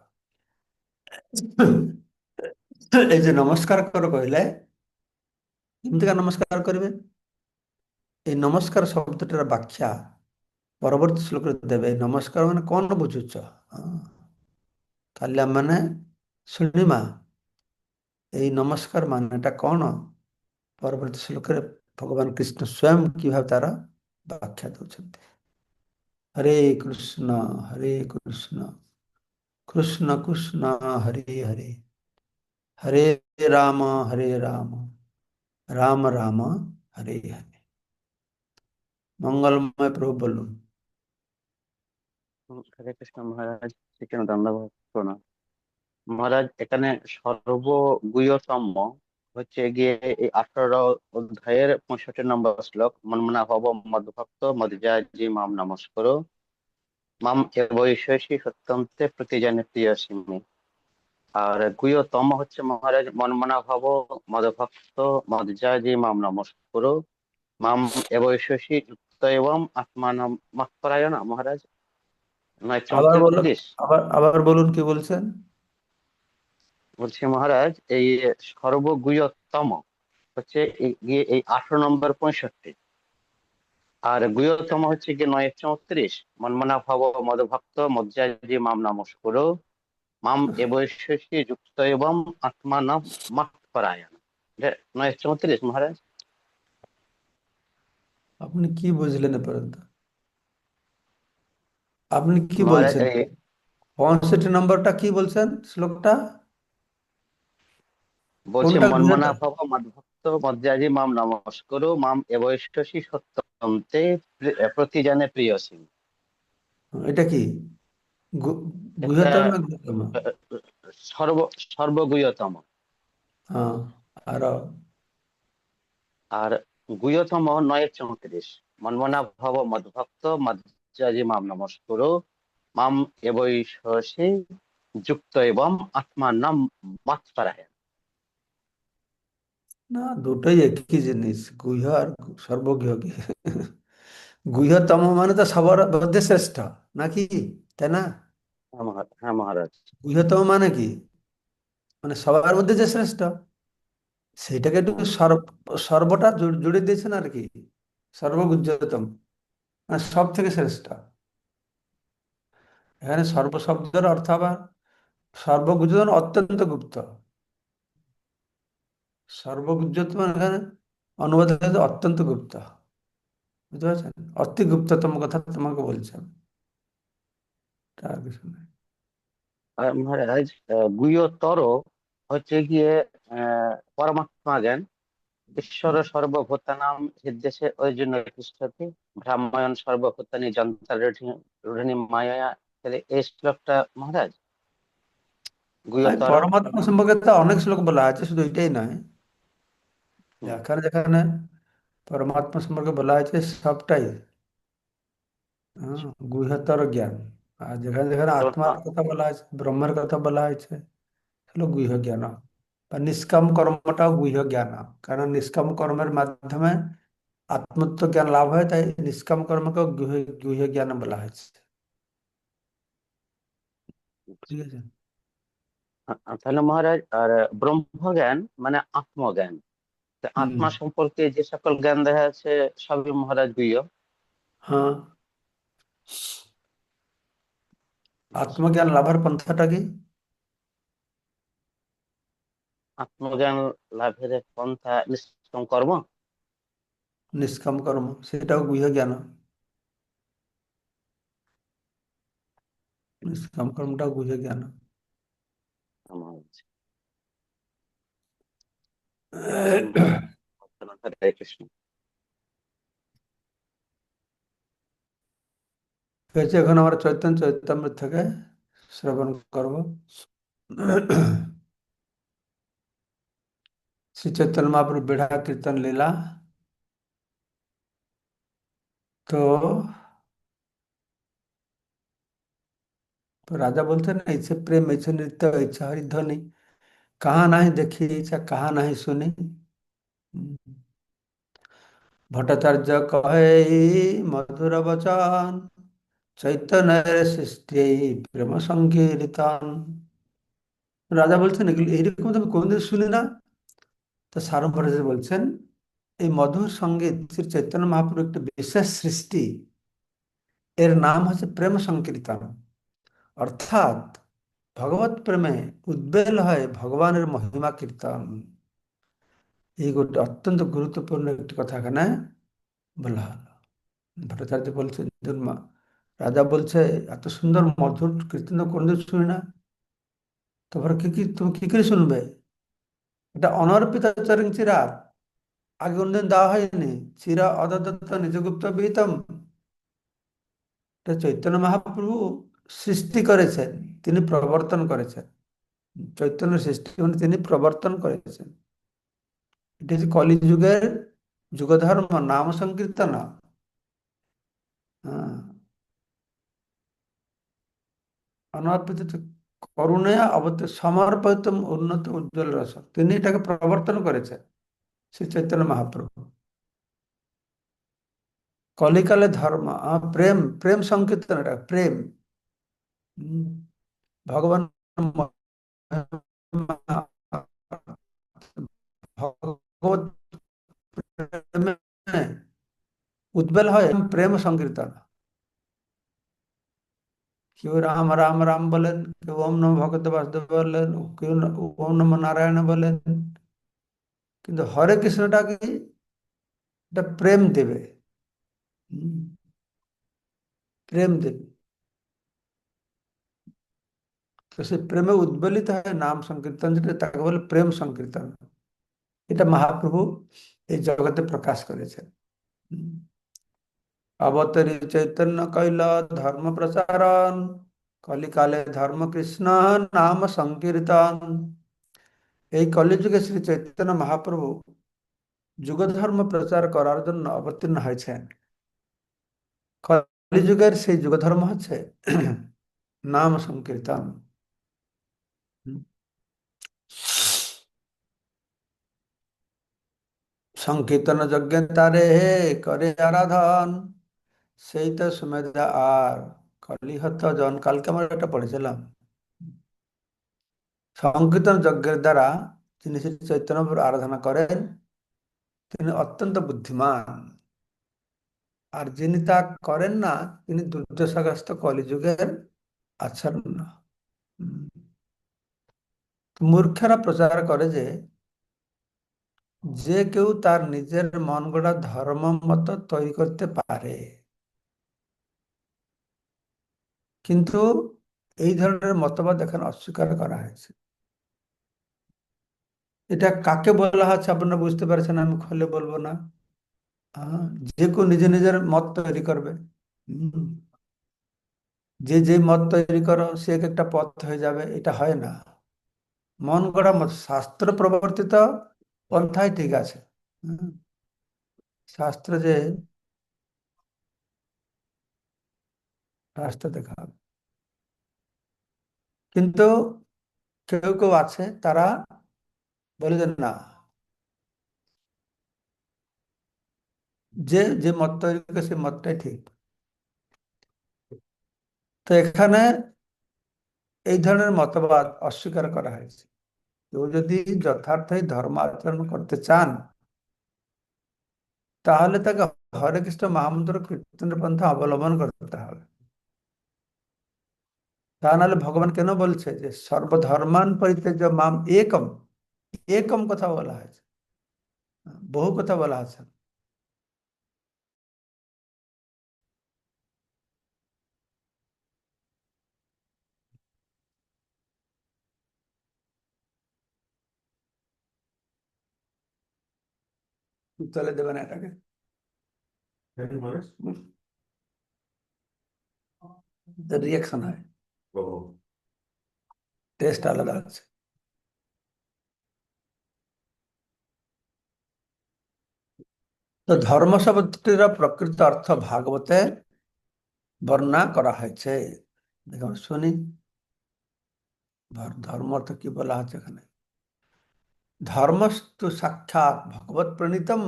Speaker 1: এই যে নমস্কার কর କହିଲେ, କେମିତିକା ନମସ୍କାର କରିବେ? এই ନମସ୍କାର ଶବ୍ଦଟିର ବ୍ୟାଖ୍ୟା ପରବର୍ତ୍ତୀ ଶ୍ଲୋକରେ ଦେବେ। ନମସ୍କାର ମାନେ କଣ ବୁଝୁଛ? କାଲି ଆମମାନେ ଶୁଣିବା এই ନମସ୍କାର ମାନେଟା କଣ। ପରବର୍ତ୍ତୀ ଶ୍ଲୋକରେ ଭଗବାନ କୃଷ୍ଣ ସ୍ୱୟଂ କିଭାବେ ତାର ବ୍ୟାଖ୍ୟା ଦେଉଛନ୍ତି। ହରେ କୃଷ୍ଣ କୃଷ୍ଣ କୃଷ୍ଣ ହରେ ହରେ, হরে হরে রাম রাম রাম হরে হরে। মঙ্গলময় প্রভু বলুন।
Speaker 2: হরে কৃষ্ণ মহারাজ, সেখানে দণ্ডবোধ প্রণাম। মহারাজ, এখানে সর্বগুহ্যতম হচ্ছে গিয়ে এই 18 অধ্যায়ের 65 নম্বর শ্লোক, মন্মনা ভব মদ্ভক্ত মদ্যাজি মাম নমস্কর মাম এবৈশেষি সত্যন্তে প্রতিজানে প্রিয়সিমি। আর গুহ্যতম হচ্ছে মহারাজ, মন্মনা ভব মদভক্ত মদ্যাজি মাম নমস্কর মাম এবৈশেষি যুক্ত এবং আত্মানম মৎপরায়ণ। মহারাজ,
Speaker 1: আবার বলুন,
Speaker 2: 934।
Speaker 1: আবার বলুন কি বলছেন।
Speaker 2: বলছি মহারাজ, এই সর্বগুহ্যতম হচ্ছে গিয়ে এই 18 নম্বর 65, আর গুহ্যতম হচ্ছে গিয়ে 934। মন্মনা ভব মদভক্ত মজ্জাজি মাম নমস্কুরু মাম এবৈশেষি যুক্ত এবং আত্মানম মৎপরায়ণ। 934 মহারাজ।
Speaker 1: আপনি কি বুঝলেন এ পর্যন্ত? আপনি কি
Speaker 2: মহারাজ,
Speaker 1: বলছেন? 65 নম্বরটা কি বলছেন শ্লোকটা?
Speaker 2: বলছি
Speaker 1: কোনটা
Speaker 2: মন্মনা
Speaker 1: গৃহীত?
Speaker 2: ভব মদভক্ত মজ্জাজি মাম নমস্কুরু মাম এবৈশেষি সত্যন্তে প্রতিজানে প্রিয়সী।
Speaker 1: এটা কি
Speaker 2: এটা
Speaker 1: গৃহতম না গৃহতম?
Speaker 2: সর্ব সর্বগুহ্যতম।
Speaker 1: হ্যাঁ, আর
Speaker 2: আর গুহ্যতম 934, মন্মনা ভব মদ্ভক্ত মজ্জাজি মাম নমস্কুরু মাম এবৈষসি যুক্ত এবং আত্মানাম মৎপরায়ণ।
Speaker 1: না, দুটোই একই জিনিস। গুহ্য আর সর্বগৃহ কি? গুহ্যতম মানে তো সবার মধ্যে শ্রেষ্ঠ নাকি? তাই না?
Speaker 2: হ্যাঁ মহারাজ।
Speaker 1: গুহ্যতম মানে কি? মানে সবার মধ্যে যে শ্রেষ্ঠ, সেইটাকে একটু
Speaker 2: হ্যাঁ,
Speaker 1: সর্বটা জুড়ে দিয়েছেন আর কি। সর্বগুহ্যতম মানে সব থেকে শ্রেষ্ঠ। এখানে সর্ব শব্দের অর্থ আবার সর্বগুহ্যতম অত্যন্ত গুপ্ত। সর্বগুহ্যতম এখানে অনুবাদ হয়েছে অত্যন্ত গুপ্ত। বুঝতে পারছেন? অতি গুপ্ততম কথা তোমাকে বলছেন, তার কিছু নেই।
Speaker 2: আর মহারাজ, গুহ্যতর হচ্ছে গিয়ে পরমাত্মা জ্ঞান। ঈশ্বর সর্বভূতানাম হৃদ্দেশে ওই জন্য খ্রিস্টকে ভ্রামায়ণ সর্বভূতানি যন্ত্র রূঢ়িণী মায়া। তাহলে এই শ্লোকটা মহারাজ
Speaker 1: আর
Speaker 2: গুহ্যতর।
Speaker 1: পরমাত্মা সম্পর্কে তো অনেক শ্লোক বলা আছে, শুধু এটাই নয়।
Speaker 2: হুম,
Speaker 1: যেখানে যেখানে পরমাত্মা সম্পর্কে বলা হয়েছে সবটাই, হ্যাঁ, গুহ্যতর জ্ঞান। আর যেখানে যেখানে
Speaker 2: যেমন
Speaker 1: আত্মার কথা বলা হয়েছে, ব্রহ্মের কথা বলা হয়েছে, হলো গুহ্য জ্ঞান। বা নিষ্কাম কর্মটাও গুহ্য জ্ঞান, কারণ নিষ্কাম কর্মের মাধ্যমে আত্মত্ব জ্ঞান লাভ হয়, তাই নিষ্কাম কর্মকেও গুহ্য গুহ্য জ্ঞান বলা হয়েছে। ঠিক আছে।
Speaker 2: তাহলে মহারাজ, আর ব্রহ্মজ্ঞান মানে আত্মজ্ঞান। তো
Speaker 1: হুম।
Speaker 2: আত্মা সম্পর্কে যে সকল জ্ঞান দেখা যাচ্ছে সবই মহারাজ গুহ্য।
Speaker 1: হ্যাঁ, আত্মজ্ঞান লাভের পন্থাটা কি?
Speaker 2: আত্মজ্ঞান লাভের পন্থা নিষ্কাম কর্ম।
Speaker 1: নিষ্কাম কর্ম, সেটাও গুহ্য জ্ঞান। নিষ্কাম কর্মটাও গুহ্য জ্ঞান।
Speaker 2: মহারাজ, মহারাজ, হরে কৃষ্ণ।
Speaker 1: হয়েছে, এখন আমরা চৈতন্য চৈতামৃত থেকে শ্রবণ করব। শ্রী চৈতন্য মহাপ্রভু বিড়া কীর্তন লীলা। তো রাজা বলছেন, ऐसे प्रेम ऐसे नृत्य ऐसा हरिध्वनि, कहाँ नहीं देखी ऐसा कहाँ नहीं सुनी। भट्टाचार्य कहे मधुर वचन, চৈতন্যের সৃষ্টি প্রেম সংকীর্তন। রাজা বলছেন, এগুলো এইরকম তো আমি কোনদিন শুনি না। তো সারম্ভরে বলছেন, এই মধুর সঙ্গীত শ্রী চৈতন্য মহাপ্রভু একটি বিশেষ সৃষ্টি, এর নাম হচ্ছে প্রেম সংকীর্তন। অর্থাৎ ভগবত প্রেমে উদ্বেল হয় ভগবানের মহিমা কীর্তন। এই গোটা অত্যন্ত গুরুত্বপূর্ণ একটি কথা এখানে বলা হলো। ভট্টাচার্য বলছে, রাজা বলছে, এত সুন্দর মধুর কীর্তন তো কোনদিন শুনি না। তারপরে কি কি তুমি কি করে শুনবে? এটা অনর্পিত চরিং চিরা, আগে কোনদিন দেওয়া হয়নি। চিরা অদত্ত নিজগুপ্ত বিহিতম, এটা চৈতন্য মহাপ্রভু সৃষ্টি করেছেন, তিনি প্রবর্তন করেছেন। চৈতন্য সৃষ্টি মানে তিনি প্রবর্তন করেছেন। এটা হচ্ছে কলিযুগের যুগধর্ম, নাম সংকীর্তন। হ্যাঁ, অনর্পিত করুণয়া অবত সমর্পিত উন্নত উজ্জ্বল রস, তিনি এটাকে প্রবর্তন করেছেন, শ্রী চৈতন্য মহাপ্রভু। কলিকালে ধর্ম, প্রেম, প্রেম সংকীর্তন, এটা প্রেম। হম, ভগবান ভগবত প্রেমে উদ্বেল হয়, প্রেম সংকীর্তন। কেউ রাম রাম রাম বলেন, কেউ ওম নমঃ ভগবতে বাসুদেব বলেন, কেউ ওম নমঃ নারায়ণ বলেন। কিন্তু হরে কৃষ্ণটা কি? এটা প্রেম দেবে। হম, প্রেম দেবে। তো সে প্রেমে উদ্বেলিত হয় নাম সংকীর্তন, যেটা তাকে বলে প্রেম সংকীর্তন। এটা মহাপ্রভু এই জগতে প্রকাশ করেছেন। হম, অবতরী চৈতন্য কৈল ধর্ম প্রচারণ, কলিকালে ধর্ম কৃষ্ণ নাম সংকীর্তন। এই কলিযুগে শ্রী চৈতন্য মহাপ্রভু যুগ ধর্ম প্রচার করার জন্য অবতীর্ণ হয়েছেন। কলিযুগের সেই যুগ ধর্ম হচ্ছে নাম সংকীর্তন। সংকীর্তন যজ্ঞে তারে হে করে আরাধন, সেই তো সুমেধা আর কলিহত জন। কালকে আমরা এটা পড়েছিলাম। সংকীর্তন যজ্ঞের দ্বারা যিনি শ্রী চৈতন্য প্রভুর আরাধনা করেন, তিনি অত্যন্ত বুদ্ধিমান। আর যিনি তা করেন না, তিনি দুর্দশাগ্রস্ত কলিযুগের আচ্ছন্ন। উম, মূর্খেরা প্রচার করে যে যে কেউ তার নিজের মন গড়া ধর্ম মত তৈরি করতে পারে। কিন্তু এই ধরনের মতবাদ এখন অস্বীকার করা হয়েছে। এটা কাকে বলা হচ্ছে আপনারা বুঝতে পারছেন, আমি খুলে বলবো না। যে কেউ নিজে নিজের মত তৈরি করবে। হুম, যে যে মত তৈরি করো সে এক একটা পথ হয়ে যাবে, এটা হয় না। মন গড়া মত শাস্ত্র প্রবর্তিত পন্থাই ঠিক আছে। হুম, শাস্ত্রে যে রাস্তা দেখা হবে। কিন্তু কেউ কেউ আছে তারা বলে যে না, যে যে মত তৈরি করে সেই মতটাই ঠিক। তো এখানে এই ধরনের মতবাদ অস্বীকার করা হয়েছে। কেউ যদি যথার্থই ধর্ম আচরণ করতে চান, তাহলে তাকে হরে কৃষ্ণ মহামন্ত্র কীর্তনের পন্থা অবলম্বন করতে হবে। তা নাহলে ভগবান কেন বলছে যে সর্বধর্মান পরিত্যাজ্য মাম একম, একম কথা বলা হয়েছে, বহু কথা বলা আছে। চলে দেবে না এটাকে, রিয়াকশন হয়, টেস্ট আলাদা আছে। তো ধর্ম শব্দটির প্রকৃত অর্থ ভাগবতে বর্ণনা করা হয়েছে। দেখুন শুনি, ধর্ম অর্থ কি বলা হচ্ছে এখানে। ধর্মস্তু সাক্ষাৎ ভগবত প্রণীতম,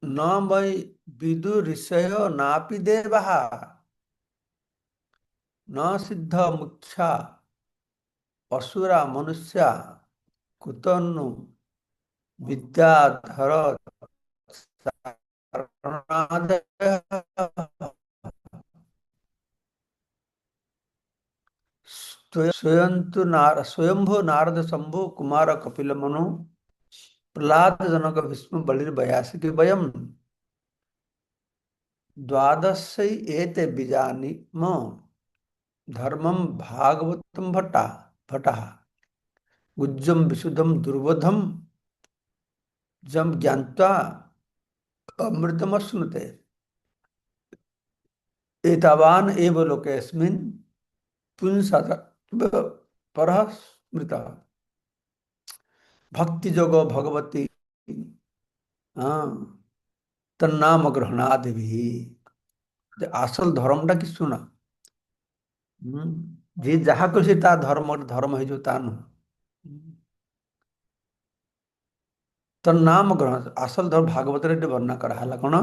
Speaker 1: ন বৈ বিদু ঋষয় নাপি দেবাঃ, ন সিদ্ধ মুখ্যা অসুরা মনুষ্যা, কুতন্নু বিদ্যাধর स्वयंभू नारद शंभु कुमार कपिल मनु प्रहलाद जनक भीष्म बलिर बयासी वयम द्वादश एते बीजानीम धर्मम भागवतम भट्टा भट्टा गुज्जम विशुद्धम दुर्बोधम जम ज्ञात्वा अमृतम अश्नुते एतावान एव लोकेस्मिन् पुंसः परः स्मृतः भक्ति जोगो भगवती, हाँ, तन्नाम ग्रहणादि भी। যে আসল ধর্মটা কিছু না। যে যাহা খুশি তা ধর্ম ধর্ম হয়ে তা নୁହଁ। ତର ନାମ ଗ୍ରହଣ, আসল ଧର୍ମ ଭାଗବତରେ ଏଠି ବର୍ଣ୍ଣନା କରାହେଲା କଣ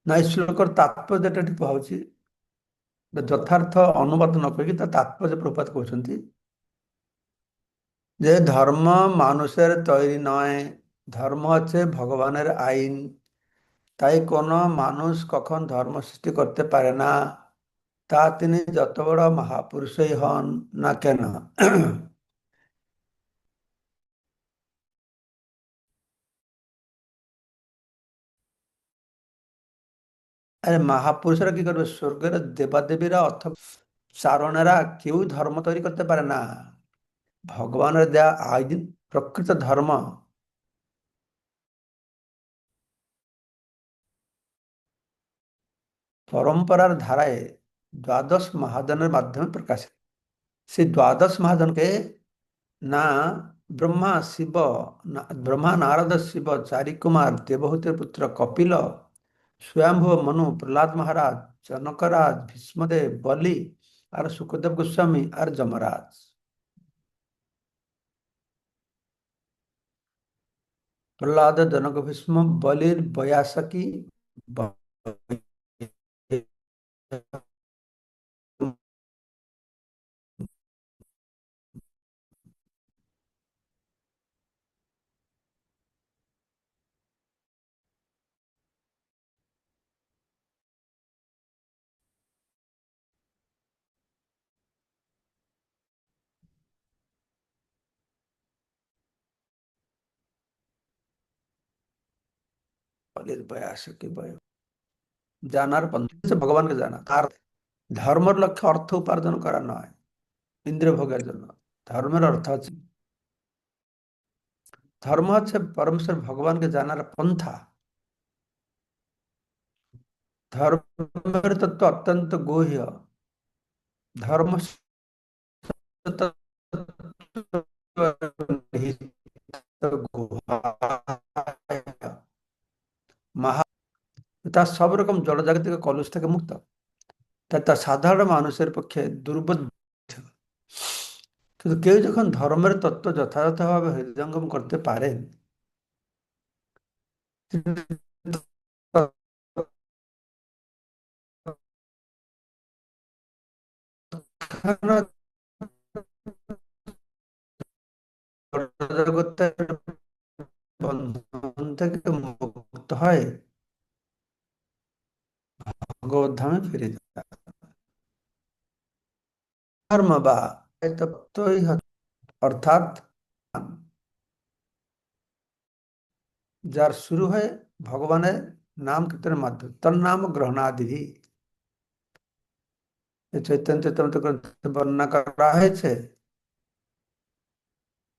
Speaker 1: ନା, এই ଶ୍ଲୋକର ତାତ୍ପର୍ଯ୍ୟଟା ଏଠି କୁହାଉଛି। ଯଥାର୍ଥ ଅନୁବାଦ ନ କରିକି ତା তাৎপর্য প্রপাত কହୁଛନ୍ତି যে ধর্ম মানুষের তৈরি নয়, ধর্ম হচ্ছে ভগবানের আইন। তাই কোনো মানুষ কখন ধর্ম সৃষ্টি করতে পারে না, তা তিনি যত বড় মহাপুরুষই হন না কেন। আরে মহাপুরুষরা কি করবে, স্বর্গের দেবাদেবীরা অথবা চারণেরা কেউ ধর্ম তৈরি করতে পারে না। ভগবানের দেয়া আইন প্রকৃত ধর্ম পরম্পরার ধারায় দ্বাদশ মহাজনের মাধ্যমে প্রকাশিত। সেই দ্বাদশ মহাজনকে না ব্রহ্মা শিব, ব্রহ্মা নারদ শিব চারি কুমার দেবহূতির পুত্র কপিল, স্বয়ম্ভু মনু প্রহ্লাদ মহারাজ জনকরাজ ভীষ্মদেব বলি আর সুখদেব গোস্বামী আর যমরাজ। প্রহ্লাদ জনক ভীষ্ম বলির বয়াসকি বলির বয়াসকি বয় জানার পন্থা হচ্ছে ভগবানকে জানা। তার ধর্মের লক্ষ্যে অর্থ উপার্জন করা নয়, ইন্দ্রিয় ভোগের জন্য। ধর্মের অর্থ হচ্ছে, ধর্ম হচ্ছে পরমেশ্বর ভগবানকে জানার পন্থা। ধর্মের তত্ত্ব অত্যন্ত গুহ্য। ধর্ম গুহায় মাহা তার সব রকম জড়জাগতিক কলুষ থেকে মুক্ত, তাই তা সাধারণ মানুষের পক্ষে দুর্বোধ্য। কিন্তু কেউ যখন ধর্মের তত্ত্ব যথাযথভাবে হৃদয়ঙ্গম করতে পারেন, তিনি তৎক্ষণাৎ জড়জগতের বন্ধন থেকে মুক্ত হয় ভগবত ধামে ফিরে যায়। ধর্ম বা এই তত্ত্বই অর্থাৎ যার শুরু হয় ভগবানের নাম কীর্তনের মাধ্যমে, তার নাম গ্রহণাদি চৈতন্য চৈতন্য গ্রন্থে বর্ণনা করা হয়েছে।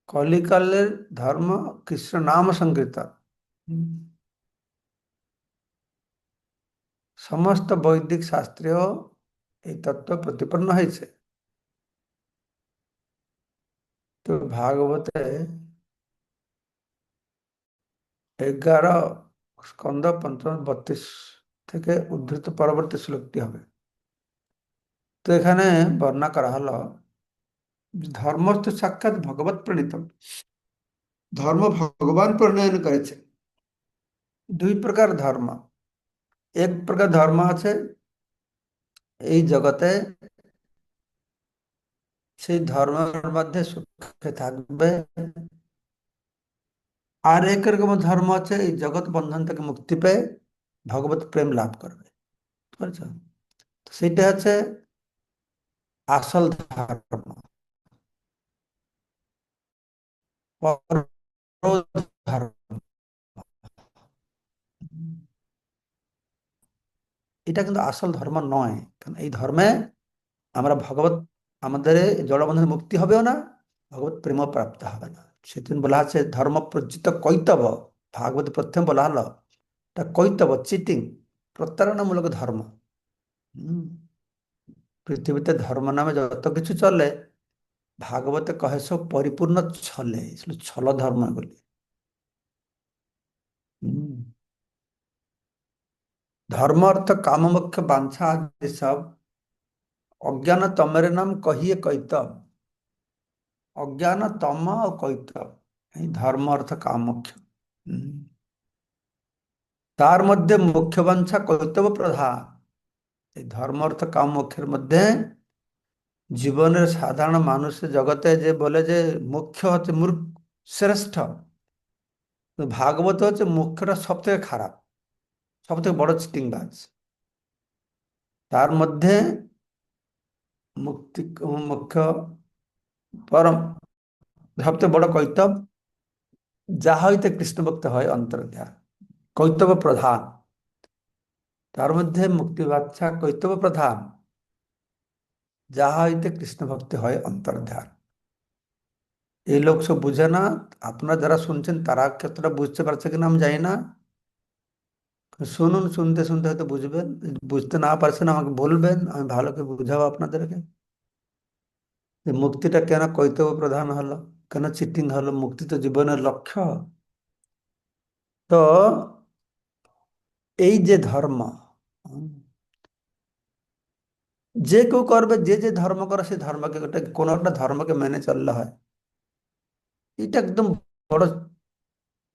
Speaker 1: কলিকালের ধর্ম কৃষ্ণ নাম সংকীর্তন। হুম। সমস্ত বৈদিক শাস্ত্রেও এই তত্ত্ব প্রতিপন্ন হয়েছে। তো ভাগবতে 11 স্কন্ধ 55-32 থেকে উদ্ধৃত পরবর্তী শ্লোকটি হবে। তো এখানে বর্ণনা করা হলো, ধর্ম তো সাক্ষাৎ ভগবত প্রণীত, ধর্ম ভগবান প্রণয়ন করেছে। দুই প্রকার ধর্ম। এক প্রকার ধর্ম আছে এই জগতে, সেই ধর্মের মধ্যে সুখে থাকবে। আর এক রকম ধর্ম আছে এই জগৎ বন্ধন থেকে মুক্তি পেয়ে ভগবত প্রেম লাভ করবে। বুঝছো? তো সেটা হচ্ছে আসল ধর্ম। পর ধর্ম, এটা কিন্তু আসল ধর্ম নয়। কারণ এই ধর্মে আমরা ভগবত, আমাদের জড়বন্ধনে মুক্তি হবেও না, ভগবত প্রেম প্রাপ্ত হবে না। সেদিন বলা আছে ধর্ম প্রজ্জিত কৈতব। ভাগবত প্রথম বলা হলো এটা কৈতব, চিটিং, প্রতারণামূলক ধর্ম। হুম। পৃথিবীতে ধর্ম নামে যত কিছু চলে, ভাগবতে কহে সব পরিপূর্ণ ছলে, এগুলো ছল ধর্ম এগুলি। হুম। ধর্ম অর্থ কাম মোক্ষ বাঞ্ছা আদি সব অজ্ঞান তমের নাম কহিয়ে কৈতব। অজ্ঞান তম ও কৈতব, এই ধর্ম অর্থ কাম মোক্ষ। হুম। তার মধ্যে মুখ্য বাঞ্ছা কৈতব প্রধান। এই ধর্ম অর্থ কাম মোক্ষের মধ্যে জীবনের সাধারণ মানুষের জগতে যে বলে যে মুখ্য হচ্ছে মূর্খ, শ্রেষ্ঠ, তো ভাগবত হচ্ছে মুখ্যটা সব থেকে খারাপ, সব থেকে বড় চিটিংবাজ। তার মধ্যে মুক্তি মুখ্য পরম সবচেয়ে বড় কৈতব, যাহা হইতে কৃষ্ণ ভক্ত হয় অন্তর্ধান, কৈতব প্রধান। তার মধ্যে মুক্তি বাচ্চা কৈতব প্রধান, যাহা হইতে কৃষ্ণ ভক্তি হয় অন্তর্ধান। এই লোক সব বুঝে না। আপনারা যারা শুনছেন তারা কতটা বুঝতে পারছে কিনা আমি জানি না। শুনুন, শুনতে শুনতে হয়তো বুঝবেন। বুঝতে না পারছেন আমাকে বলবেন, আমি ভালো করে বুঝাবো আপনাদেরকে যে মুক্তিটা কেন কৈতব প্রধান হলো, কেন চিটিং হলো। মুক্তি তো জীবনের লক্ষ্য। তো এই যে ধর্ম, হুম, যে কেউ করবে, যে যে ধর্ম করে সেই ধর্মকে, ওটা কোনো একটা ধর্মকে মেনে চললে হয়, এটা একদম বড়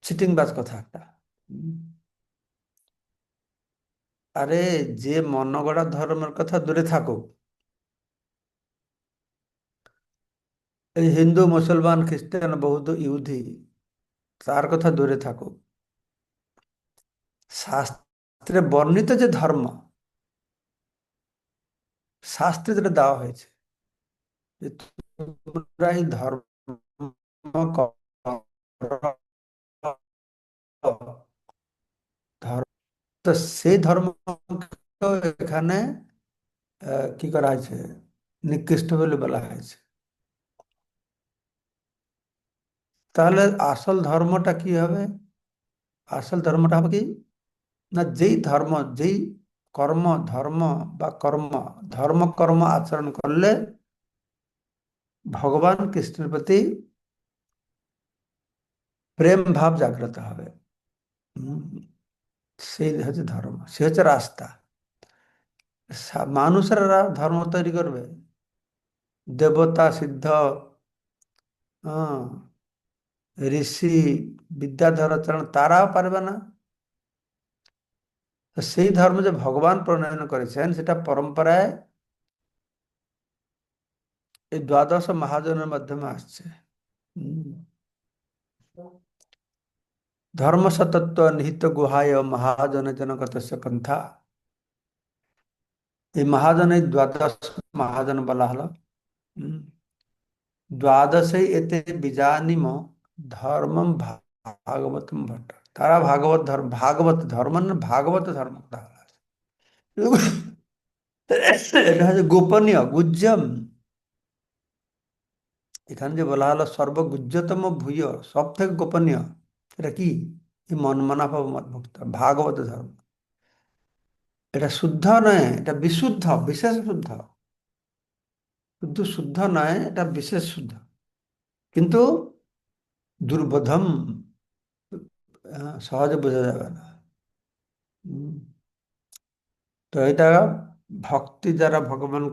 Speaker 1: চিটিংবাজ কথা একটা। হুম। আরে যে মনগড়া ধর্মের কথা দূরে থাকুক, এই হিন্দু মুসলমান খ্রিস্টান বৌদ্ধ ইহুদি, তার কথা দূরে থাকুক, শাস্ত্রে বর্ণিত যে ধর্ম, শাস্ত্রে যেটা দেওয়া হয়েছে যে তোমরা এই ধর্ম করো, ধর্ম, তো সেই ধর্ম এখানে কি করা হয়েছে, নিকৃষ্ট বলে বলা হয়েছে। তাহলে আসল ধর্মটা কি হবে? আসল ধর্মটা হবে কি না, যেই ধর্ম, যেই কর্ম, ধর্ম বা কর্ম, ধর্ম কর্ম আচরণ করলে ভগবান কৃষ্ণের প্রতি প্রেম ভাব জাগ্রত হবে। হুম, সেই হচ্ছে ধর্ম, সে হচ্ছে রাস্তা। মানুষেরা ধর্ম তৈরি করবে, দেবতা সিদ্ধ, হ্যাঁ, ঋষি, বিদ্যাধর চরণ, তারাও পারবে না। তো সেই ধর্ম যে ভগবান প্রণয়ন করেছেন, সেটা পরম্পরায় এই দ্বাদশ মহাজনের মাধ্যমে আসছে। হুম। ধর্ম সতত্ব নিহিত গুহায় মহাজনে জনগত পন্থা। এই মহাজনের দ্বাদশ মহাজন বলা হলো। হুম। দ্বাদশে এতে বিজানিম ধর্মম ভাগবতম ভট্ট। তারা ভাগবত ধর্ম, ভাগবত ধর্ম না ভাগবত ধর্ম কথা বলা আছে। এটা হচ্ছে গোপনীয় গুহ্যম। এখানে যে বলা হলো সর্বগুহ্যতম ভূয়, সব থেকে গোপনীয়, এটা কি? এই মনমনাভব মদভুক্ত ভাগবত ধর্ম। এটা শুদ্ধ নয়, এটা বিশুদ্ধ, বিশেষ শুদ্ধ। শুদ্ধ শুদ্ধ নয়, এটা বিশেষ শুদ্ধ, কিন্তু দুর্বোধম, সহজে বোঝা যাবে না। হুম। তো এটা ভক্তি, যারা ভগবান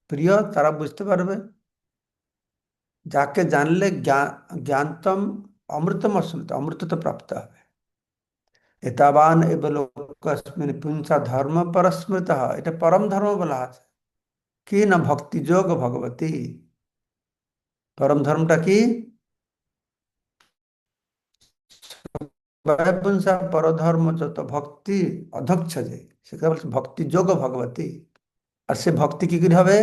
Speaker 1: প্রিয় তারা বুঝতে পারবে। যাকে জানলে জ্ঞানতম অমৃতম অশ্নুত, অমৃত তো প্রাপ্ত হবে। এতাবান এব লোকস্মিন পুংসা ধর্ম পরস্মৃত, এটা পরম ধর্ম বলা আছে। কি না ভক্তি যোগ ভগবতী। পরম ধর্মটা কি? পুংসা পরধর্ম যত ভক্তি অধক্ষ যে, সেটা বলছে ভক্তি যোগ ভগবতী। আর সে ভক্তি কি করে হবে?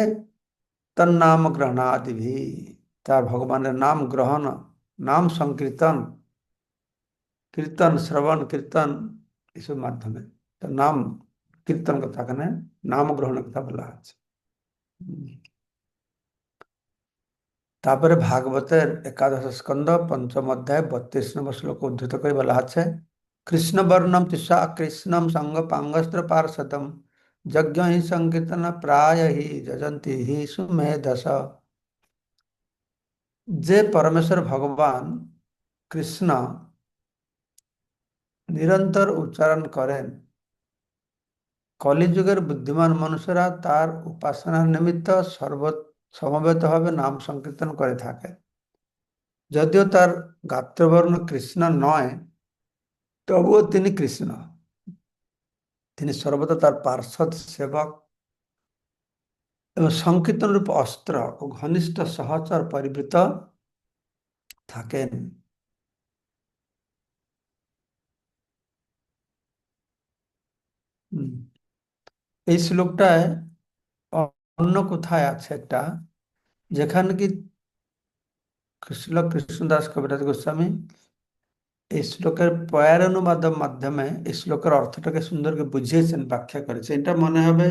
Speaker 1: তার নাম গ্রহণাদিভি, তার ভগবানের নাম গ্রহণ, নাম সংকীর্তন, কীর্তন শ্রবণ কীর্তন, এসব মাধ্যমে তার নাম কীর্তন কথা, এখানে নাম গ্রহণের কথা বলা আছে। তারপরে ভাগবতের একাদশ স্কন্ধ পঞ্চম অধ্যায় 32 নম্বর শ্লোক উদ্ধৃত করে বলা আছে, কৃষ্ণ বর্ণম তিসা কৃষ্ণম সঙ্গ পাঙ্গস্ত্র পার্ষদম যজ্ঞ হি সংকীর্তন প্রায় হি যজন্তি হি সুমেধস। যে পরমেশ্বর ভগবান কৃষ্ণ নিরন্তর উচ্চারণ করেন, কলিযুগের বুদ্ধিমান মানুষেরা তার উপাসনার নিমিত্ত সমবেতভাবে নাম সংকীর্তন করে থাকে। যদিও তার গাত্রবর্ণ কৃষ্ণ নয়, তবুও তিনি কৃষ্ণ। তিনি সর্বদা তার পার্ষদ সেবক এবং সংকীর্তন রূপ অস্ত্র ও ঘনিষ্ঠ সহচর পরিবৃত থাকেন। হুম। এই শ্লোকটায় অন্য কোথায় আছে একটা, যেখানে কি কৃষ্ণদাস কবিরাজ গোস্বামী এই শ্লোকের পয়ার অনুবাদের মাধ্যমে এই শ্লোকের অর্থটাকে সুন্দর করে বুঝিয়েছেন, ব্যাখ্যা করেছেন। এটা মনে হবে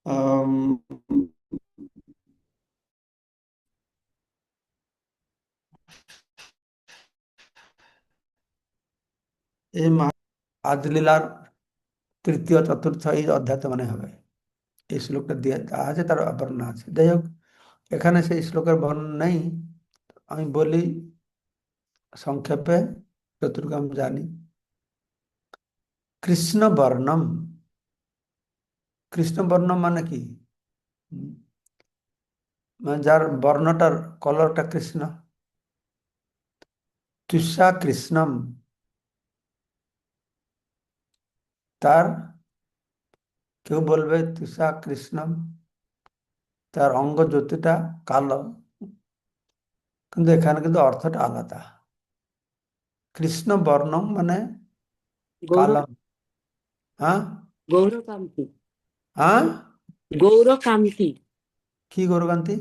Speaker 1: আম, এই আদলীলার তৃতীয় চতুর্থ এই অধ্যায়তে মনে হবে এই শ্লোকটা দিয়ে দেওয়া আছে, তার বর্ণনা আছে। যাই হোক, এখানে সেই শ্লোকের বর্ণনা নেই। আমি বলি সংক্ষেপে, যতটুকু আমি জানি। কৃষ্ণ বর্ণম, কৃষ্ণ বর্ণ মানে কি? হুম, মানে যার বর্ণটার কলরটা কৃষ্ণ। তুষা কৃষ্ণম, তার, কেউ বলবে তুষা কৃষ্ণম, তার অঙ্গ জ্যোতিটা কালো, কিন্তু এখানে কিন্তু অর্থটা আলাদা। কৃষ্ণ বর্ণম মানে
Speaker 3: গৌর
Speaker 1: কালো। হ্যাঁ,
Speaker 3: গৌরকান্তি
Speaker 1: হ্যাঁ,
Speaker 3: গৌরকান্তি
Speaker 1: কি গৌরকান্তি?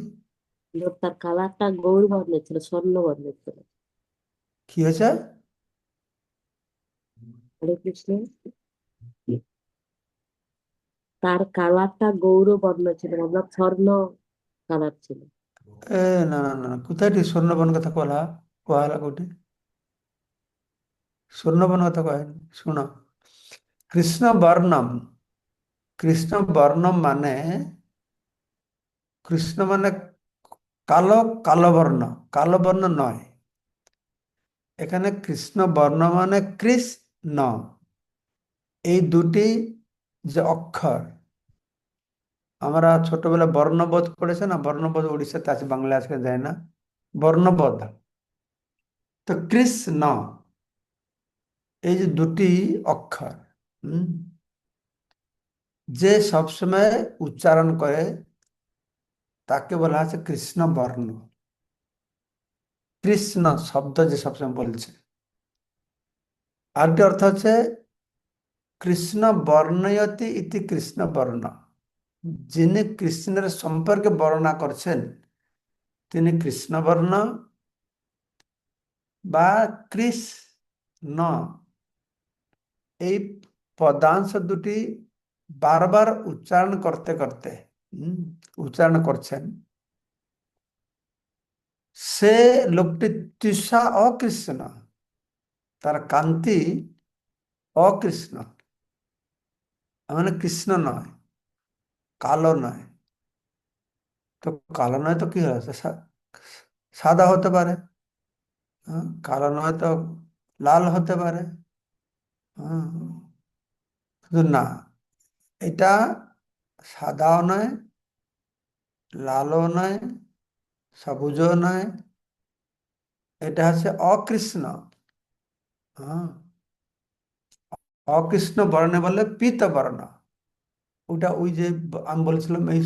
Speaker 3: তার কালারটা গৌর বর্ণের ছিল, স্বর্ণ বর্ণের ছিল।
Speaker 1: কি হয়েছে?
Speaker 3: হরে কৃষ্ণ। তার কালারটা গৌর বর্ণ ছিল, মতলব স্বর্ণ কালার ছিল।
Speaker 1: এ না না না না, কোথায় এটি স্বর্ণবর্ণ কথা কলা, কোয়ালা কোটি স্বর্ণবর্ণ কথা কয়? শুনো, কৃষ্ণ বর্ণম, কৃষ্ণ বর্ণম মানে, কৃষ্ণ মানে কালো, কালো বর্ণ, কালো বর্ণ নয়। এখানে কৃষ্ণ বর্ণ মানে কৃষ্ণ, এই দুটি যে অক্ষর, আমরা ছোটবেলা বর্ণবোধ পড়েছে না, বর্ণবোধ উড়িষ্যাতে আছে, বাংলায় আজকে দেয় না বর্ণবোধ। তো কৃষ্ণ, এই যে দুটি অক্ষর, হুম, যে সবসময় উচ্চারণ করে তাকে বলা হচ্ছে কৃষ্ণ বর্ণ। কৃষ্ণ শব্দ যে সবসময় বলছে, আরেকটি অর্থ হচ্ছে কৃষ্ণ বর্ণয়তি ইতি কৃষ্ণ বর্ণ, যিনি কৃষ্ণের সম্পর্কে বর্ণনা করছেন তিনি কৃষ্ণবর্ণ বা কৃষ্ণ। এই পদাংশ দুটি বারবার উচ্চারণ করতে করতে উচ্চারণ করছেন, সে লোকটি তৃষা অকৃষ্ণ, তার কান্তি অকৃষ্ণ, মানে কৃষ্ণ নয়, কালো নয়। তো কালো নয় তো কি হয়েছে, সাদা হতে পারে, কালো নয় তো লাল হতে পারে। হ্যাঁ, কিন্তু না, এটা সাদাও নয়, লালও নয়, সবুজও নয়, এটা হচ্ছে অকৃষ্ণ। হ্যাঁ, অকৃষ্ণ বর্ণে বলে পীত বর্ণ। ওটা ওই যে আমি বলছিলাম, এই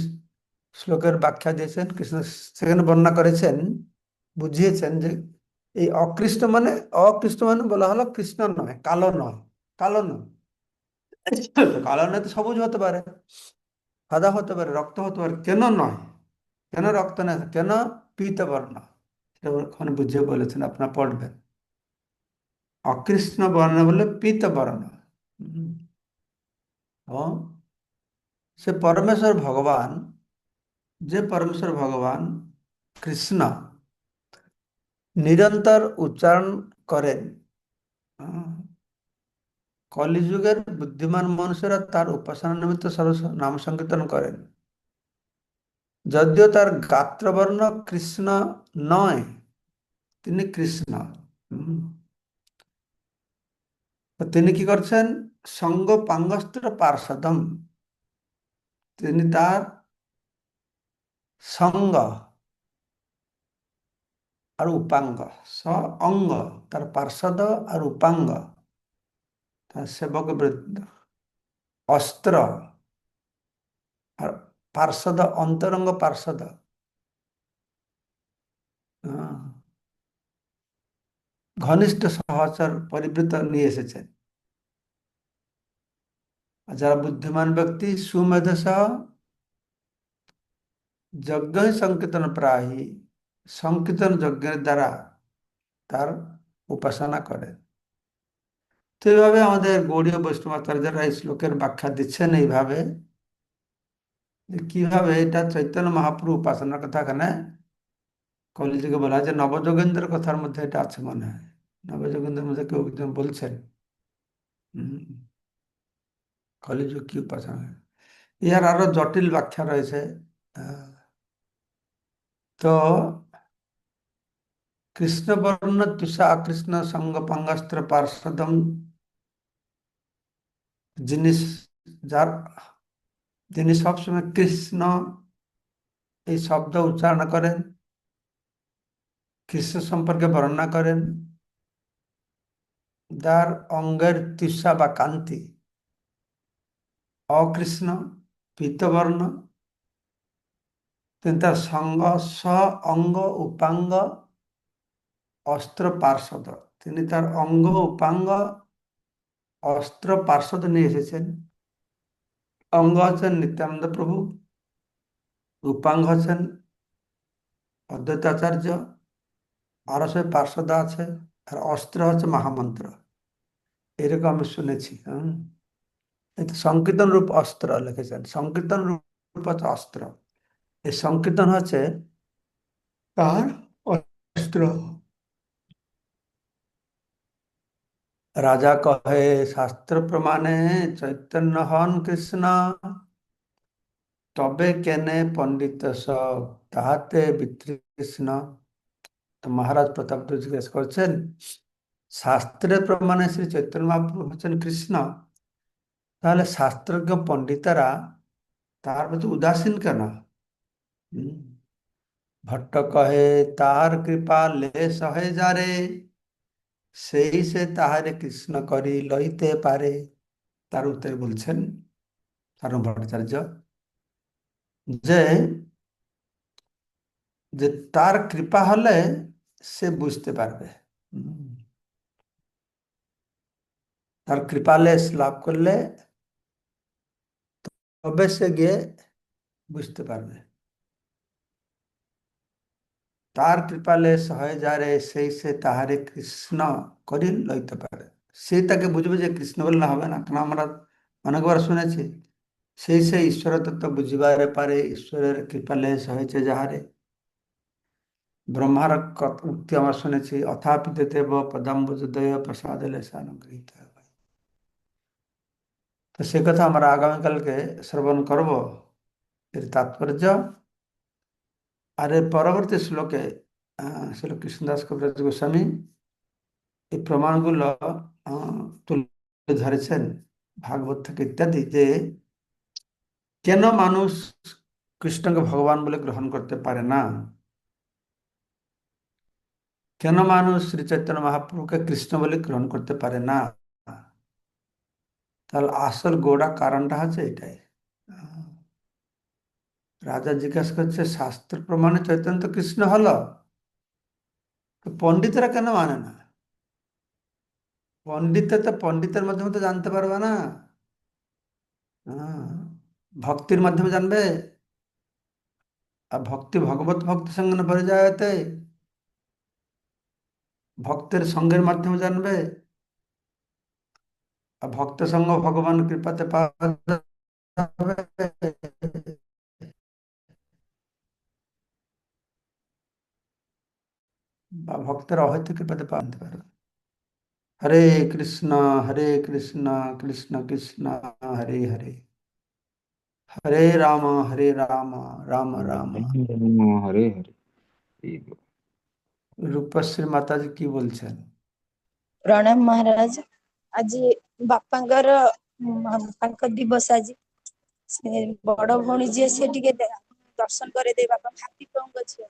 Speaker 1: শ্লোকের ব্যাখ্যা দিয়েছেন কৃষ্ণ, সেখানে বর্ণনা করেছেন, বুঝিয়েছেন যে এই অকৃষ্ণ মানে, অকৃষ্ণ মানে বলা হলো কৃষ্ণ নয়, কালো নয়, কালো নয়। তো কালো নয় তো সবুজ হতে পারে, সাদা হতে পারে, রক্ত হতে পারে, কেন নয়, কেন রক্ত নয়, কেন পীত বর্ণ, সেটা ওখানে বুঝিয়ে বলেছেন, আপনারা পড়বেন। অকৃষ্ণ বর্ণ বলে পীত বর্ণ। হুম, ও সে পরমেশ্বর ভগবান, যে পরমেশ্বর ভগবান কৃষ্ণ নিরন্তর উচ্চারণ করেন। আহ, কলিযুগের বুদ্ধিমান মানুষেরা তার উপাসনা নিমিত্ত সর্ব নাম সংকীর্তন করেন, যদিও তার গাত্রবর্ণ কৃষ্ণ নয়, তিনি কৃষ্ণ। হুম, তো তিনি কি করছেন, সঙ্গ পাঙ্গস্ত্র পার্ষদম, তিনি তার সঙ্গ আর উপাঙ্গ, স অঙ্গ, তার পার্ষদ আর উপাঙ্গ, তার সেবক বৃন্দ, অস্ত্র আর পার্ষদ, অন্তরঙ্গ পার্ষদ, আহ, ঘনিষ্ঠ সহচর পরিবৃত নিয়ে এসেছেন। আর যারা বুদ্ধিমান ব্যক্তি সুমেধস যজ্ঞ সংকীর্তন প্রায়ী, সংকীর্তন যজ্ঞের দ্বারা তার উপাসনা করেন। তো এইভাবে আমাদের গৌড়ীয় বৈষ্ণব আচার্যরা এই শ্লোকের ব্যাখ্যা দিচ্ছেন এইভাবে, যে কিভাবে এটা চৈতন্য মহাপ্রভু উপাসনার কথা এখানে কলিযুগে বলা হয়, যে নবযোগেন্দ্রের কথার মধ্যে এটা আছে মনে হয়, নবযোগেন্দ্রের মধ্যে কেউ একজন বলছেন হম, কলিযুগ কি উপাসনা। ইহার আরো জটিল ব্যাখ্যা রয়েছে। আহ, তো কৃষ্ণবর্ণ তুষা কৃষ্ণ সঙ্গ পাঙ্গাস্ত্র পার্ষদম, যিনি, যার, যিনি সবসময় কৃষ্ণ এই শব্দ উচ্চারণ করেন, কৃষ্ণ সম্পর্কে বর্ণনা করেন, যার অঙ্গের তৃষা বা কান্তি অকৃষ্ণ, পীতবর্ণ, তিনি তার সঙ্গ, স অঙ্গ উপাঙ্গ, অস্ত্র পার্ষদ, তিনি তার অঙ্গ উপাঙ্গ অস্ত্র পার্ষদ নিয়ে এসেছেন। অঙ্গ হচ্ছেন নিত্যানন্দ প্রভু, উপাঙ্গ হচ্ছেন অদ্বৈতাচার্য, আরো সে পার্ষদ আছে, আর অস্ত্র হচ্ছে মহামন্ত্র, এরকম আমি শুনেছি। এই তো সংকীর্তন রূপ অস্ত্র লিখেছেন, সংকীর্তন রূপ হচ্ছে অস্ত্র, এই সংকীর্তন হচ্ছে তার অস্ত্র। রাজা কহে শাস্ত্র প্রমাণে চৈতন্য হন কৃষ্ণ, তবে কেনে পণ্ডিত সব তাহাতে বিতৃষ্ণ। তো মহারাজ প্রতাপ জিজ্ঞেস করছেন শাস্ত্রের প্রমাণে শ্রী চৈতন্য মহাপ্রভু হচ্ছেন কৃষ্ণ, তাহলে শাস্ত্রজ্ঞ পণ্ডিতেরা তার প্রতি উদাসীন কেন? হুম। ভট্ট কহে তাহার কৃপা লেশ হয় যারে, সেই সে তাহারে কৃষ্ণ করি লইতে পারে। তার উত্তরে বলছেন সারণ ভট্টাচার্য যে যে তার কৃপা হলে সে বুঝতে পারবে। হুম। তার কৃপালেশ লাভ করলে তবে সে গিয়ে বুঝতে পারবে। তার কৃপালেশ হয় যারে, সেই সে তাহারে কৃষ্ণ করি লইতে পারে। সে তাকে বুঝবে যে কৃষ্ণ বললে হবে না, কারণ আমরা অনেকবার শুনেছি সেই সে ঈশ্বর তত্ত্ব বুঝিবারে পারে, ঈশ্বরের কৃপালেশ হয়েছে যাহারে। ব্রহ্মার উক্তি আমরা শুনেছি, অথাপি দেব পদাম্বুজোদয় প্রসাদ লেশানুগৃহীত। তো সে কথা আমরা আগামীকালকে শ্রবণ করব, এর তাৎপর্য। আর এর পরবর্তী শ্লোকে শ্রী কৃষ্ণদাস কবিরাজ গোস্বামী এই প্রমাণগুলো তুলে ধরেছেন ভাগবত থেকে ইত্যাদি, যে কেন মানুষ কৃষ্ণকে ভগবান বলে গ্রহণ করতে পারে না, কেন মানুষ শ্রী চৈতন্য মহাপ্রভুকে কৃষ্ণ বলে গ্রহণ করতে পারে না। তাহলে আসল গোড়া কারণটা হচ্ছে এটাই। আহ, রাজা জিজ্ঞাসা করছে শাস্ত্র প্রমাণে চৈতন্য তো কৃষ্ণ হলো, তো পণ্ডিতরা কেন মানে না? তো পণ্ডিতের মাধ্যমে তো জানতে পারবে না। হ্যাঁ, ভক্তির মাধ্যমে জানবে। আর ভক্তি ভগবত ভক্তি সঙ্গে পরিজায়তে, ভক্তের সঙ্গের মাধ্যমে জানবে। আর ভক্ত সঙ্গ ভগবান কৃপাতে পাওয়া যাবে, বা ভক্তের অহৈত কৃপাতে পাওয়া পারবে। হরে কৃষ্ণ হরে কৃষ্ণ কৃষ্ণ কৃষ্ণ হরে হরে, হরে রাম রাম রাম।
Speaker 4: হরে হরে। এই
Speaker 1: রূপশ্রী মাতাজি কি বলছেন?
Speaker 5: ପ୍ରଣାମ ମହାରାଜ। ଆଜି ବାପାଙ୍କର ତାଙ୍କ ଦିବସ ଆଜି। ସେ ବଡ ଭଉଣୀ ଯିଏ ସେ ଟିକେ ଦର୍ଶନ କରେଇଦେଇ ବାପା ଭାବି ପ୍ରଭୁଙ୍କ ଝିଅ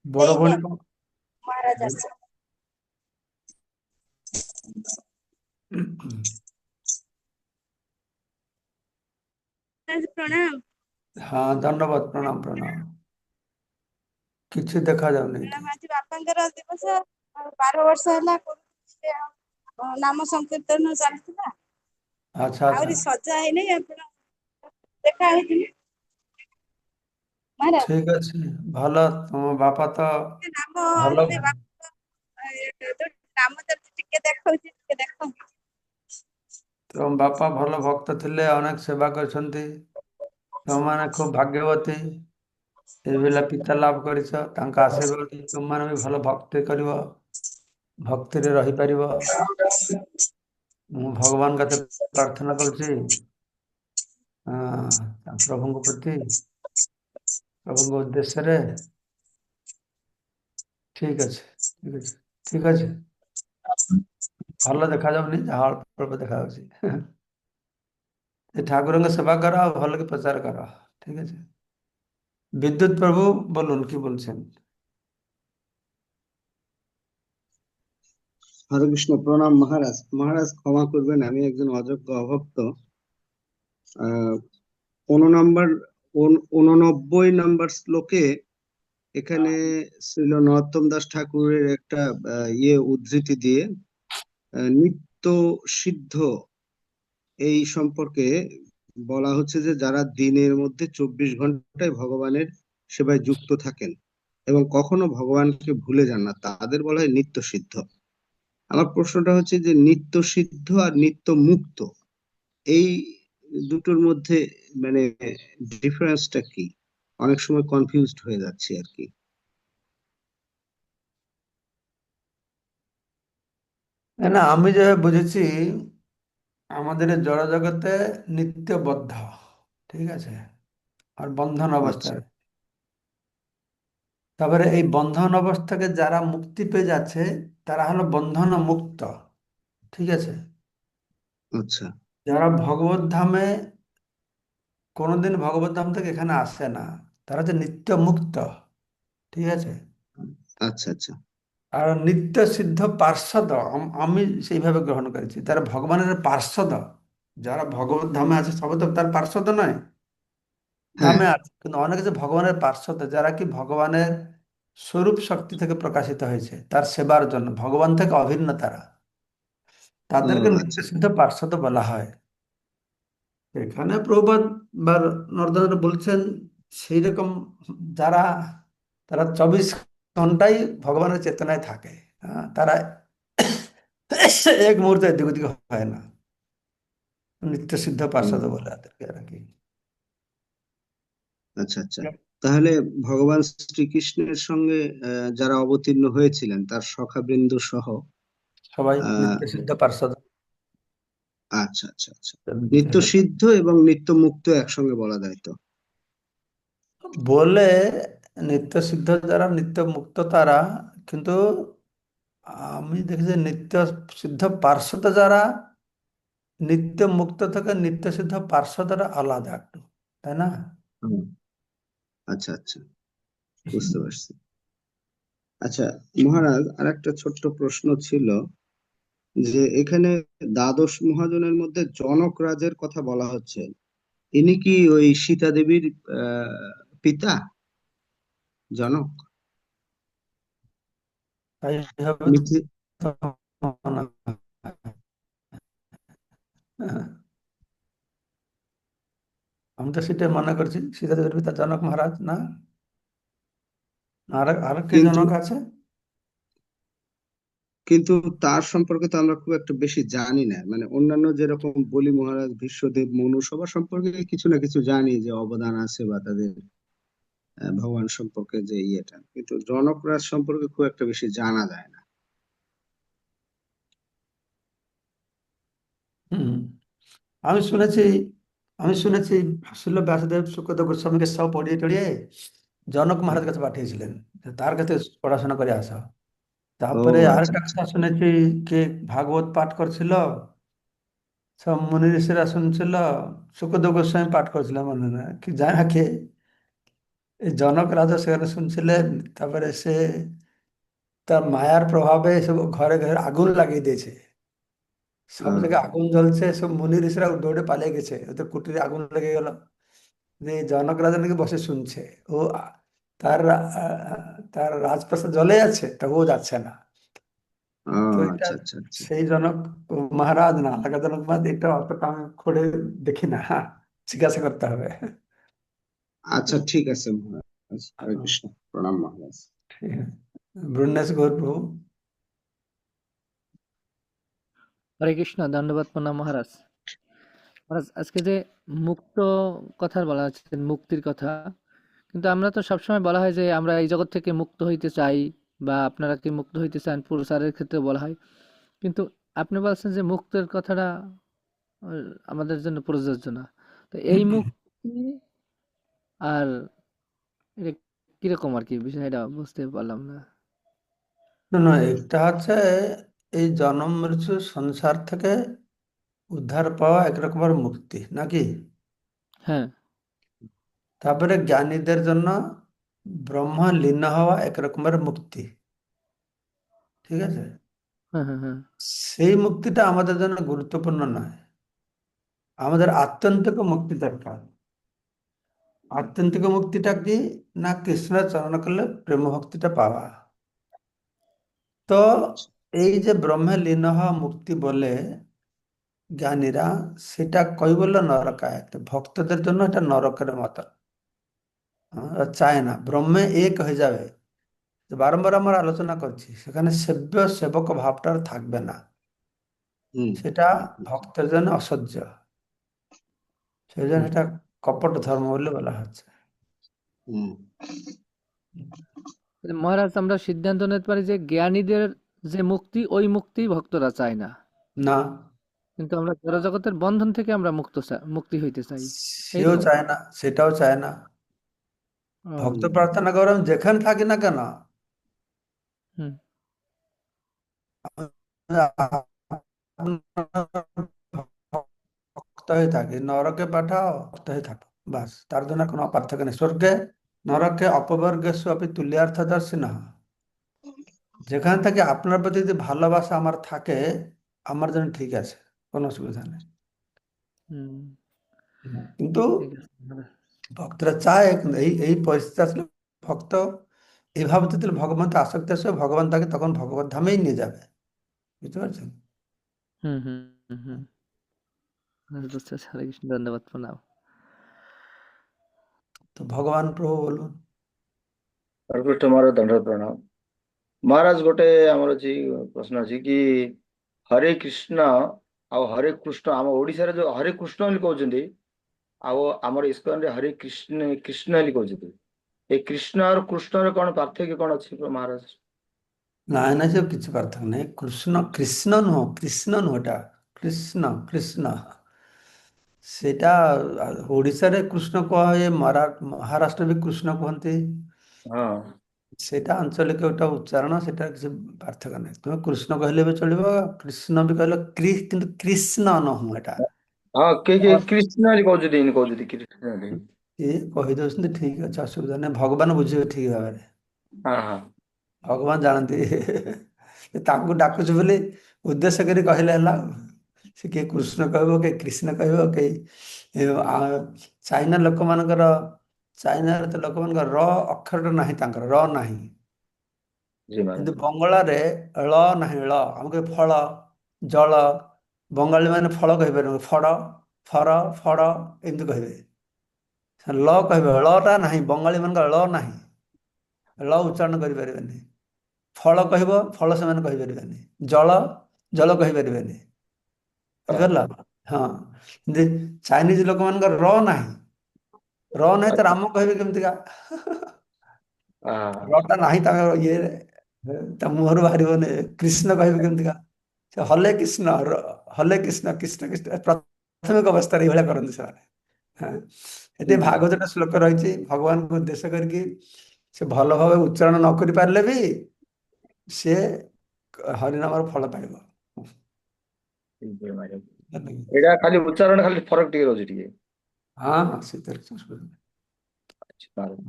Speaker 1: বড়
Speaker 5: ଏଇନେ
Speaker 1: বোন
Speaker 5: ମହାରାଜ ଆସିছে। ପ୍ରଣାମ।
Speaker 1: হ্যাঁ, ধন্যবাদ, প্রণাম প্রণাম। କିଛି ଦେଖାଯାଉନି ଏଠି।
Speaker 5: ପ୍ରଣାମ। ଆଜି ବାପାଙ୍କର ଦିବସ। 12 ବର୍ଷ ହେଲା କରୁଥିଲେ, ନାମ ସଂକୀର୍ତ୍ତନ ଚାଲିଥିଲା।
Speaker 1: ଆଚ୍ଛା ଆଚ୍ଛା,
Speaker 5: ଆହୁରି ସଜା ହେଇନି, ଆପଣ ଦେଖା ହେଇଥିଲେ ମହାରାଜ।
Speaker 1: ଠିକ ଅଛି। ଭଲ, ତମ ବାପା ତ
Speaker 5: ନାମ
Speaker 1: ଭଲ।
Speaker 5: ସେ ବାପା ନାମ ଯଦି ଟିକେ ଦେଖଉଛି, ଟିକେ ଦେଖନ୍ତୁ।
Speaker 1: ତମ ବାପା ଭଲ ଭକ୍ତ ଥିଲେ, ଅନେକ ସେବା କରିଛନ୍ତି। ତମମାନେ ଖୁବ ଭାଗ୍ୟବତୀ, ଏଇଭଳିଆ ପିତା ଲାଭ କରିଛ। ତାଙ୍କ ଆଶୀର୍ବାଦ ତୁମମାନେ ବି ଭଲ ଭକ୍ତି କରିବ, ଭକ୍ତିରେ ରହିପାରିବ। ମୁଁ ଭଗବାନ କାছে ପ୍ରାର୍ଥନା କରୁଛି, ପ୍ରଭୁଙ୍କ ପ୍ରତି, ପ୍ରଭୁଙ୍କ ଉଦ୍ଦେଶ୍ୟରେ। ଠିକ ଅଛି, ଠିକ ଅଛି, ଠିକ ଅଛି। ଭଲ ଦେଖାଯାଉନି, ଯାହା ଅଳ୍ପ ଅଳ୍ପ ଦେଖାଯାଉଛି। ଏ ଠାକୁରଙ୍କ সেবা করা, ভালো কি প্রচার করা। ঠিক আছে। বিদ্যুৎ প্রভু বলুন, কি বলছেন?
Speaker 6: হরে কৃষ্ণ। প্রণাম মহারাজ। মহারাজ ক্ষমা করবেন, আমি একজন অযোগ্য অভক্ত। 89 নম্বর শ্লোকে এখানে শ্রীল নরোত্তম দাস ঠাকুরের একটা উদ্ধৃতি দিয়ে নিত্য সিদ্ধ এই সম্পর্কে বলা হচ্ছে যে যারা দিনের মধ্যে 24 ঘন্টায় ভগবানের সেবায় যুক্ত থাকেন এবং কখনো ভগবানকে ভুলে যান না, তাদের বলা হয় নিত্য সিদ্ধ। আমার প্রশ্নটা হচ্ছে যে নিত্য সিদ্ধ আর নিত্য মুক্ত, এই দুটোর মধ্যে মানে ডিফারেন্সটা কি? অনেক সময় কনফিউজড হয়ে যাচ্ছি আর কি।
Speaker 1: না, আমি যে বুঝেছি, আমাদের এই জড় জগতে নিত্যবদ্ধ, ঠিক আছে, আর বন্ধন
Speaker 6: আচ্ছা,
Speaker 1: অবস্থায়। তারপরে এই বন্ধন অবস্থাকে যারা মুক্তি পেয়ে যাচ্ছে তারা হলো বন্ধন মুক্ত। ঠিক আছে।
Speaker 6: আচ্ছা।
Speaker 1: যারা ভগবত ধামে কোনোদিন ভগবত ধাম থেকে এখানে আসে না, তারা হচ্ছে নিত্য মুক্ত। ঠিক আছে।
Speaker 6: আচ্ছা আচ্ছা।
Speaker 1: আর নিত্য সিদ্ধ পার্ষদ আমি সেইভাবে গ্রহণ করেছি, তারা ভগবানের পার্ষদ। যারা ভগবত ধামে আছে সবাই তো তার পার্ষদ নয়,
Speaker 6: হ্যাঁ।
Speaker 1: ধামে আছে, কিন্তু অনেক আছে ভগবানের পার্ষদ যারা কি ভগবানের স্বরূপ শক্তি থেকে প্রকাশিত হয়েছে তার সেবার জন্য, ভগবান থেকে অভিন্ন তারা,
Speaker 6: ও
Speaker 1: তাদেরকে নিত্য
Speaker 6: আচ্ছা।
Speaker 1: সিদ্ধ পার্ষদ বলা হয়। এখানে প্রভুপাদ বা নর্দমারা বলছেন সেই রকম যারা, তারা 24 ঘন্টাই ভগবানের চেতনায় থাকে। তারা এক মুহূর্তে এদিক ওদিক হয় না, নিত্য সিদ্ধ পার্ষদ
Speaker 6: ও
Speaker 1: বলে তাদেরকে আর কি।
Speaker 6: আচ্ছা আচ্ছা। তাহলে ভগবান শ্রীকৃষ্ণের সঙ্গে যারা অবতীর্ণ হয়েছিলেন তার সখাবৃন্দ সহ
Speaker 1: সবাই
Speaker 6: আহ
Speaker 1: নিত্য সিদ্ধ পার্ষদ
Speaker 6: আচ্ছা আচ্ছা আচ্ছা।
Speaker 1: নিত্য
Speaker 6: নিত্য
Speaker 1: সিদ্ধ
Speaker 6: সিদ্ধ এবং নিত্য মুক্ত একসঙ্গে বলা যায় তো?
Speaker 1: বলে, নিত্য সিদ্ধ যারা নিত্য মুক্ত তারা, কিন্তু আমি দেখি যে নিত্য সিদ্ধ পার্শ্বদ যারা, নিত্য মুক্ত থেকে নিত্য সিদ্ধ পার্শ্বদরা আলাদা একটু, তাই না?
Speaker 6: হুম, আচ্ছা আচ্ছা, বুঝতে পারছি। আচ্ছা মহারাজ, আর একটা ছোট্ট প্রশ্ন ছিল যে এখানে দ্বাদশ মহাজনের মধ্যে জনক রাজের কথা বলা হচ্ছে, ইনি কি ওই সীতা দেবীর পিতা জনক?
Speaker 1: তাই হবে
Speaker 6: মিথি-
Speaker 1: তো মনে হয়। হ্যাঁ, আমি তো সেটাই মনে করছি, সীতাদেবীর পিতা জনক মহারাজ না? আর আর কে
Speaker 6: কিন্তু
Speaker 1: জনক আছে?
Speaker 6: কিন্তু তার সম্পর্কে তো আমরা খুব একটা বেশি জানি না, মানে অন্যান্য যেরকম বলি মহারাজ, ভীষ্মদেব, মনু সবার সম্পর্কে কিছু না কিছু জানি যে অবদান আছে বা তাদের ভগবান সম্পর্কে যে ইয়েটা, কিন্তু জনক রাজ সম্পর্কে খুব একটা বেশি জানা যায় না।
Speaker 1: হুম। আমি শুনেছি আমি শুনেছি শিল ব্যাসদেব শুকদেব গোস্বামীকে সব পড়িয়ে টড়িয়ে জনক
Speaker 6: হুম।
Speaker 1: মহারাজ কাছে পাঠিয়েছিলেন, যে তার কাছে পড়াশোনা করে আসা।
Speaker 6: ও
Speaker 1: তারপরে
Speaker 6: আচ্ছা
Speaker 1: আরেকটা
Speaker 6: আচ্ছা।
Speaker 1: কথা শুনেছি, কে ভাগবত পাঠ করছিল, সব মুনি ঋষিরা শুনছিল, শুকদেব গোস্বামী পাঠ করছিল মনে না কি জানে না কে, এই জনক রাজা সেখানে শুনছিলেন। তারপরে সে তার মায়ার প্রভাবে সব ঘরে ঘরে আগুন লাগিয়ে দিয়েছে, সব
Speaker 6: আহ,
Speaker 1: জায়গায় আগুন জ্বলছে, সব মুনি ঋষিরা দৌড়ে পালিয়ে গেছে, ওদের কুটিরে আগুন লেগে গেল। যে জনক রাজা নাকি বসে শুনছে, ও তার তার রাজপ্রাসাদ জ্বলে যাচ্ছে, তা ও যাচ্ছে না।
Speaker 6: ও
Speaker 1: তো এটা
Speaker 6: আচ্ছা আচ্ছা আচ্ছা।
Speaker 1: সেই জনক মহারাজ না, আলাদা জনক মহারাজ, এটা অতটা আমি করে দেখি না, জিজ্ঞাসা করতে হবে।
Speaker 6: আচ্ছা ঠিক আছে মহারাজ, হরে কৃষ্ণ, প্রণাম মহারাজ।
Speaker 1: ঠিক আছে। ব্রহ্মেশ গৌরপ্রভু।
Speaker 7: হরে কৃষ্ণ, দণ্ডবত প্রণাম মহারাজ। মহারাজ, আজকে যে মুক্ত কথা বলা হচ্ছে, মুক্তির কথা, কিন্তু আমরা তো সবসময় বলা হয় যে আমরা এই জগৎ থেকে মুক্ত হইতে চাই, বা আপনারা কি মুক্ত হইতে চান, পুরুষারের ক্ষেত্রে বলা হয়। কিন্তু আপনি বলছেন যে মুক্তের কথাটা আমাদের জন্য প্রযোজ্য না। তো এই মুক্তি আর এটা কিরকম আর কি বিষয়টা বুঝতে পারলাম না।
Speaker 1: না না, এটা হচ্ছে এই জন্ম মৃত্যু সংসার থেকে উদ্ধার পাওয়া এক রকমের মুক্তি নাকি।
Speaker 7: হ্যাঁ,
Speaker 1: তারপরে জ্ঞানীদের জন্য ব্রহ্ম লীন হওয়া এক রকমের মুক্তি। ঠিক আছে।
Speaker 7: হ্যাঁ, হ্যাঁ, হ্যাঁ,
Speaker 1: সেই মুক্তিটা আমাদের জন্য গুরুত্বপূর্ণ নয়, আমাদের আত্যন্তিক মুক্তি দরকার। আত্যন্তিক মুক্তিটা কি? না, কৃষ্ণের চরণ করলে প্রেম ভক্তিটা পাওয়া। তো এই যে ব্রহ্মে লীন হওয়া মুক্তি বলে জ্ঞানীরা, সেটা কই বললো নরকায়ত, ভক্তদের জন্য এটা নরকের মতো। চায় না ব্রহ্মে এক হয়ে যাবে, যে বারংবার আমরা আলোচনা করছি, সেখানে সেব্য সেবক ভাবটা আর থাকবে না,
Speaker 6: হুম
Speaker 1: সেটা
Speaker 6: হুম হুম
Speaker 1: ভক্তের জন্য অসহ্য। সেই জন্য
Speaker 6: হুম
Speaker 1: এটা কপট ধর্ম বলে বলা হচ্ছে।
Speaker 6: হুম।
Speaker 7: তাহলে মহারাজ, আমরা সিদ্ধান্ত নিতে পারি যে জ্ঞানীদের যে মুক্তি, ওই মুক্তি ভক্তরা চায় না,
Speaker 1: না,
Speaker 7: কিন্তু আমরা জড়জগতের বন্ধন থেকে আমরা মুক্তি হইতে চাই,
Speaker 1: সেও
Speaker 7: এইরকম।
Speaker 1: চায় না, সেটাও চায় না।
Speaker 7: ও
Speaker 1: ভক্ত প্রার্থনা করে আমি যেখানে থাকি না কেন,
Speaker 7: হুম
Speaker 1: ভক্ত হয়ে থাকি, নরকে পাঠাও ভক্ত হয়ে থাকো, বাস। তার জন্য কোনো পার্থক্য নেই। স্বর্গে নরকে অপবর্গস্য অপি তুল্যার্থদর্শিনঃ। যেখানে থেকে আপনার প্রতি যদি ভালোবাসা আমার থাকে, আমার জন্য ঠিক আছে, কোনো অসুবিধা নেই।
Speaker 7: হুম
Speaker 1: কিন্তু
Speaker 7: ঠিক আছে মহারাজ।
Speaker 1: ভক্তরা চায়, কিন্তু এই এই পরিস্থিতি আসলে ভক্ত এইভাবে যদি ভগবানকে আসক্তি আসে, ভগবান তাকে তখন ভগবত ধামেই নিয়ে যাবে। বুঝতে পারছেন?
Speaker 7: হুম হুম হুম হুম মহারাজ বুঝতে পারছি। হরে কৃষ্ণ, ধন্যবাদ, প্রণাম।
Speaker 1: তো ভগবান প্রভু বলুন।
Speaker 4: ହରେକୃଷ୍ଣ ମହାରାଜ ଦଣ୍ଡ ପ୍ରଣାମ। ମହାରାଜ ଗୋଟେ ଆମର ଅଛି ପ୍ରଶ୍ନ ଅଛି କି ହରେ କୃଷ୍ଣ ଆଉ ହରେ କୃଷ୍ଣ ଆମ ଓଡିଶାରେ ଯୋଉ ହରେ କୃଷ୍ଣ ବୋଲି କହୁଛନ୍ତି ଆଉ ଆମର ଇସ୍କନରେ ହରେ କୃଷ୍ଣ କୃଷ୍ଣ ବୋଲି କହୁଛନ୍ତି, এই কৃষ্ণ আর কৃষ্ণର କଣ ପାର୍ଥକ୍ୟ କଣ ଅଛି ମହାରାଜ?
Speaker 1: ନାଇଁ ନାଇଁ, ସେ କିଛି ପାର୍ଥକ୍ୟ ନାହିଁ। କୃଷ୍ଣ କୃଷ୍ଣ ନୁହଁ, କୃଷ୍ଣ ନୁହଁ, ଏଟା କୃଷ୍ଣ କୃଷ୍ଣ। ସେଟା ଓଡ଼ିଶାରେ କୃଷ୍ଣ କୁହା ହୁଏ, ମହାରାଷ୍ଟ୍ର ବି କୃଷ୍ଣ କୁହନ୍ତି।
Speaker 4: ହଁ
Speaker 1: সেটা ଆଞ୍ଚଳିକ একটা ଉଚ୍ଚାରଣ, ସେଟା କିଛି ପାର୍ଥକ୍ୟ ନାହିଁ। ତୁମେ କୃଷ୍ଣ କହିଲେ ବି ଚଳିବ, କୃଷ୍ଣ ବି କହିଲେ, କିନ୍ତୁ କୃଷ୍ଣ ନୁହଁ ଏଟା।
Speaker 4: ହଁ କିଏ କୃଷ୍ଣ ବୋଲି କହୁଛନ୍ତି, ଇନି କହୁଛନ୍ତି କୃଷ୍ଣ ବୋଲି।
Speaker 1: ଇଏ କହିଦଉଛନ୍ତି, ଠିକ ଅଛି, ଅସୁବିଧା ନାହିଁ। ଭଗବାନ ବୁଝିବେ ଠିକ ଭାବରେ।
Speaker 4: ହଁ ହଁ
Speaker 1: ଭଗବାନ ଜାଣନ୍ତି। ତାଙ୍କୁ ଡାକୁଛୁ ବୋଲି ଉଦ୍ଦେଶ୍ୟ କରି କହିଲେ ହେଲା ଆଉ। ସେ କିଏ କୃଷ୍ଣ କହିବ, କିଏ କୃଷ୍ଣ କହିବ, କେହି ଚାଇନା ଲୋକମାନଙ୍କର, ଚାଇନାରେ ତ ଲୋକମାନଙ୍କର ର ଅକ୍ଷରଟା ନାହିଁ, ତାଙ୍କର ର ନାହିଁ।
Speaker 4: ଜି
Speaker 1: କିନ୍ତୁ
Speaker 4: ମହାରାଜ।
Speaker 1: ବଙ୍ଗଳାରେ ଳ ନାହିଁ, ଳ। ଆମକୁ ଫଳ, ଜଳ, ବଙ୍ଗାଳୀ ମାନେ ଫଳ କହିପାରିବେ, ଫଡ଼, ଫର, ଫଡ଼ ଏମିତି କହିବେ। ଲ କହିବେ, ଳଟା ନାହିଁ, ବଙ୍ଗାଳୀ ମାନଙ୍କର ଳ ନାହିଁ, ଳ ଉଚ୍ଚାରଣ କରିପାରିବେନି। ଫଳ କହିବ, ଫଳ ସେମାନେ କହିପାରିବେନି। ଜଳ, ଜଳ କହିପାରିବେନି। ବୁଝିପାରିଲ? ହଁ। କିନ୍ତୁ ଚାଇନିଜ ଲୋକମାନଙ୍କର ର ନାହିଁ, ର ନାହିଁ ତ ରାମ କହିବେ କେମିତିକା? ରଟା ନାହିଁ ତାଙ୍କର ଇଏରେ, ତା ମୁହଁରୁ ବାହାରିବନି, କୃଷ୍ଣ କହିବେ କେମିତିକା? ସେ ହଲେ କୃଷ୍ଣ, ହଲେ କୃଷ୍ଣ, କୃଷ୍ଣ କୃଷ୍ଣ ପ୍ରାଥମିକ ଅବସ୍ଥାରେ ଏଇଭଳିଆ କରନ୍ତି ସେମାନେ। ହଁ। ଏଠି ଭାଗବତଟା ଶ୍ଲୋକ ରହିଛି, ଭଗବାନଙ୍କୁ ଉଦ୍ଦେଶ୍ୟ କରିକି ସେ ଭଲ ଭାବେ ଉଚ୍ଚାରଣ ନ କରି ପାରିଲେ ବି ସେ ହରିନାମର ଫଳ ପାଇବ।
Speaker 4: ଏଇଟା ଖାଲି ଉଚ୍ଚାରଣ ଖାଲି ଫରକ ଟିକେ ରହୁଛି ଟିକେ।
Speaker 1: ହଁ ହଁ, শীতের সংস্কৃতি।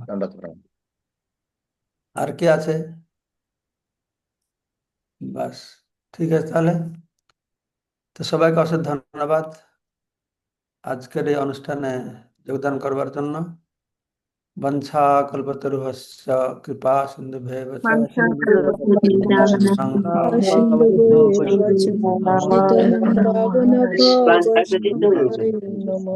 Speaker 4: দণ্ডাত প্রণাম।
Speaker 1: আর কে আছে? বাস, ঠিক আছে তাহলে। তো সবাইকে অশেষ ধন্যবাদ আজকের এই অনুষ্ঠানে যোগদান করবার জন্য। বঞ্ছা কল্পতরুভ্যশ্চ কৃপা সিন্ধুভ্যেব চ
Speaker 5: পতিতানাং পাবনেভ্যো বৈষ্ণবেভ্যো নমো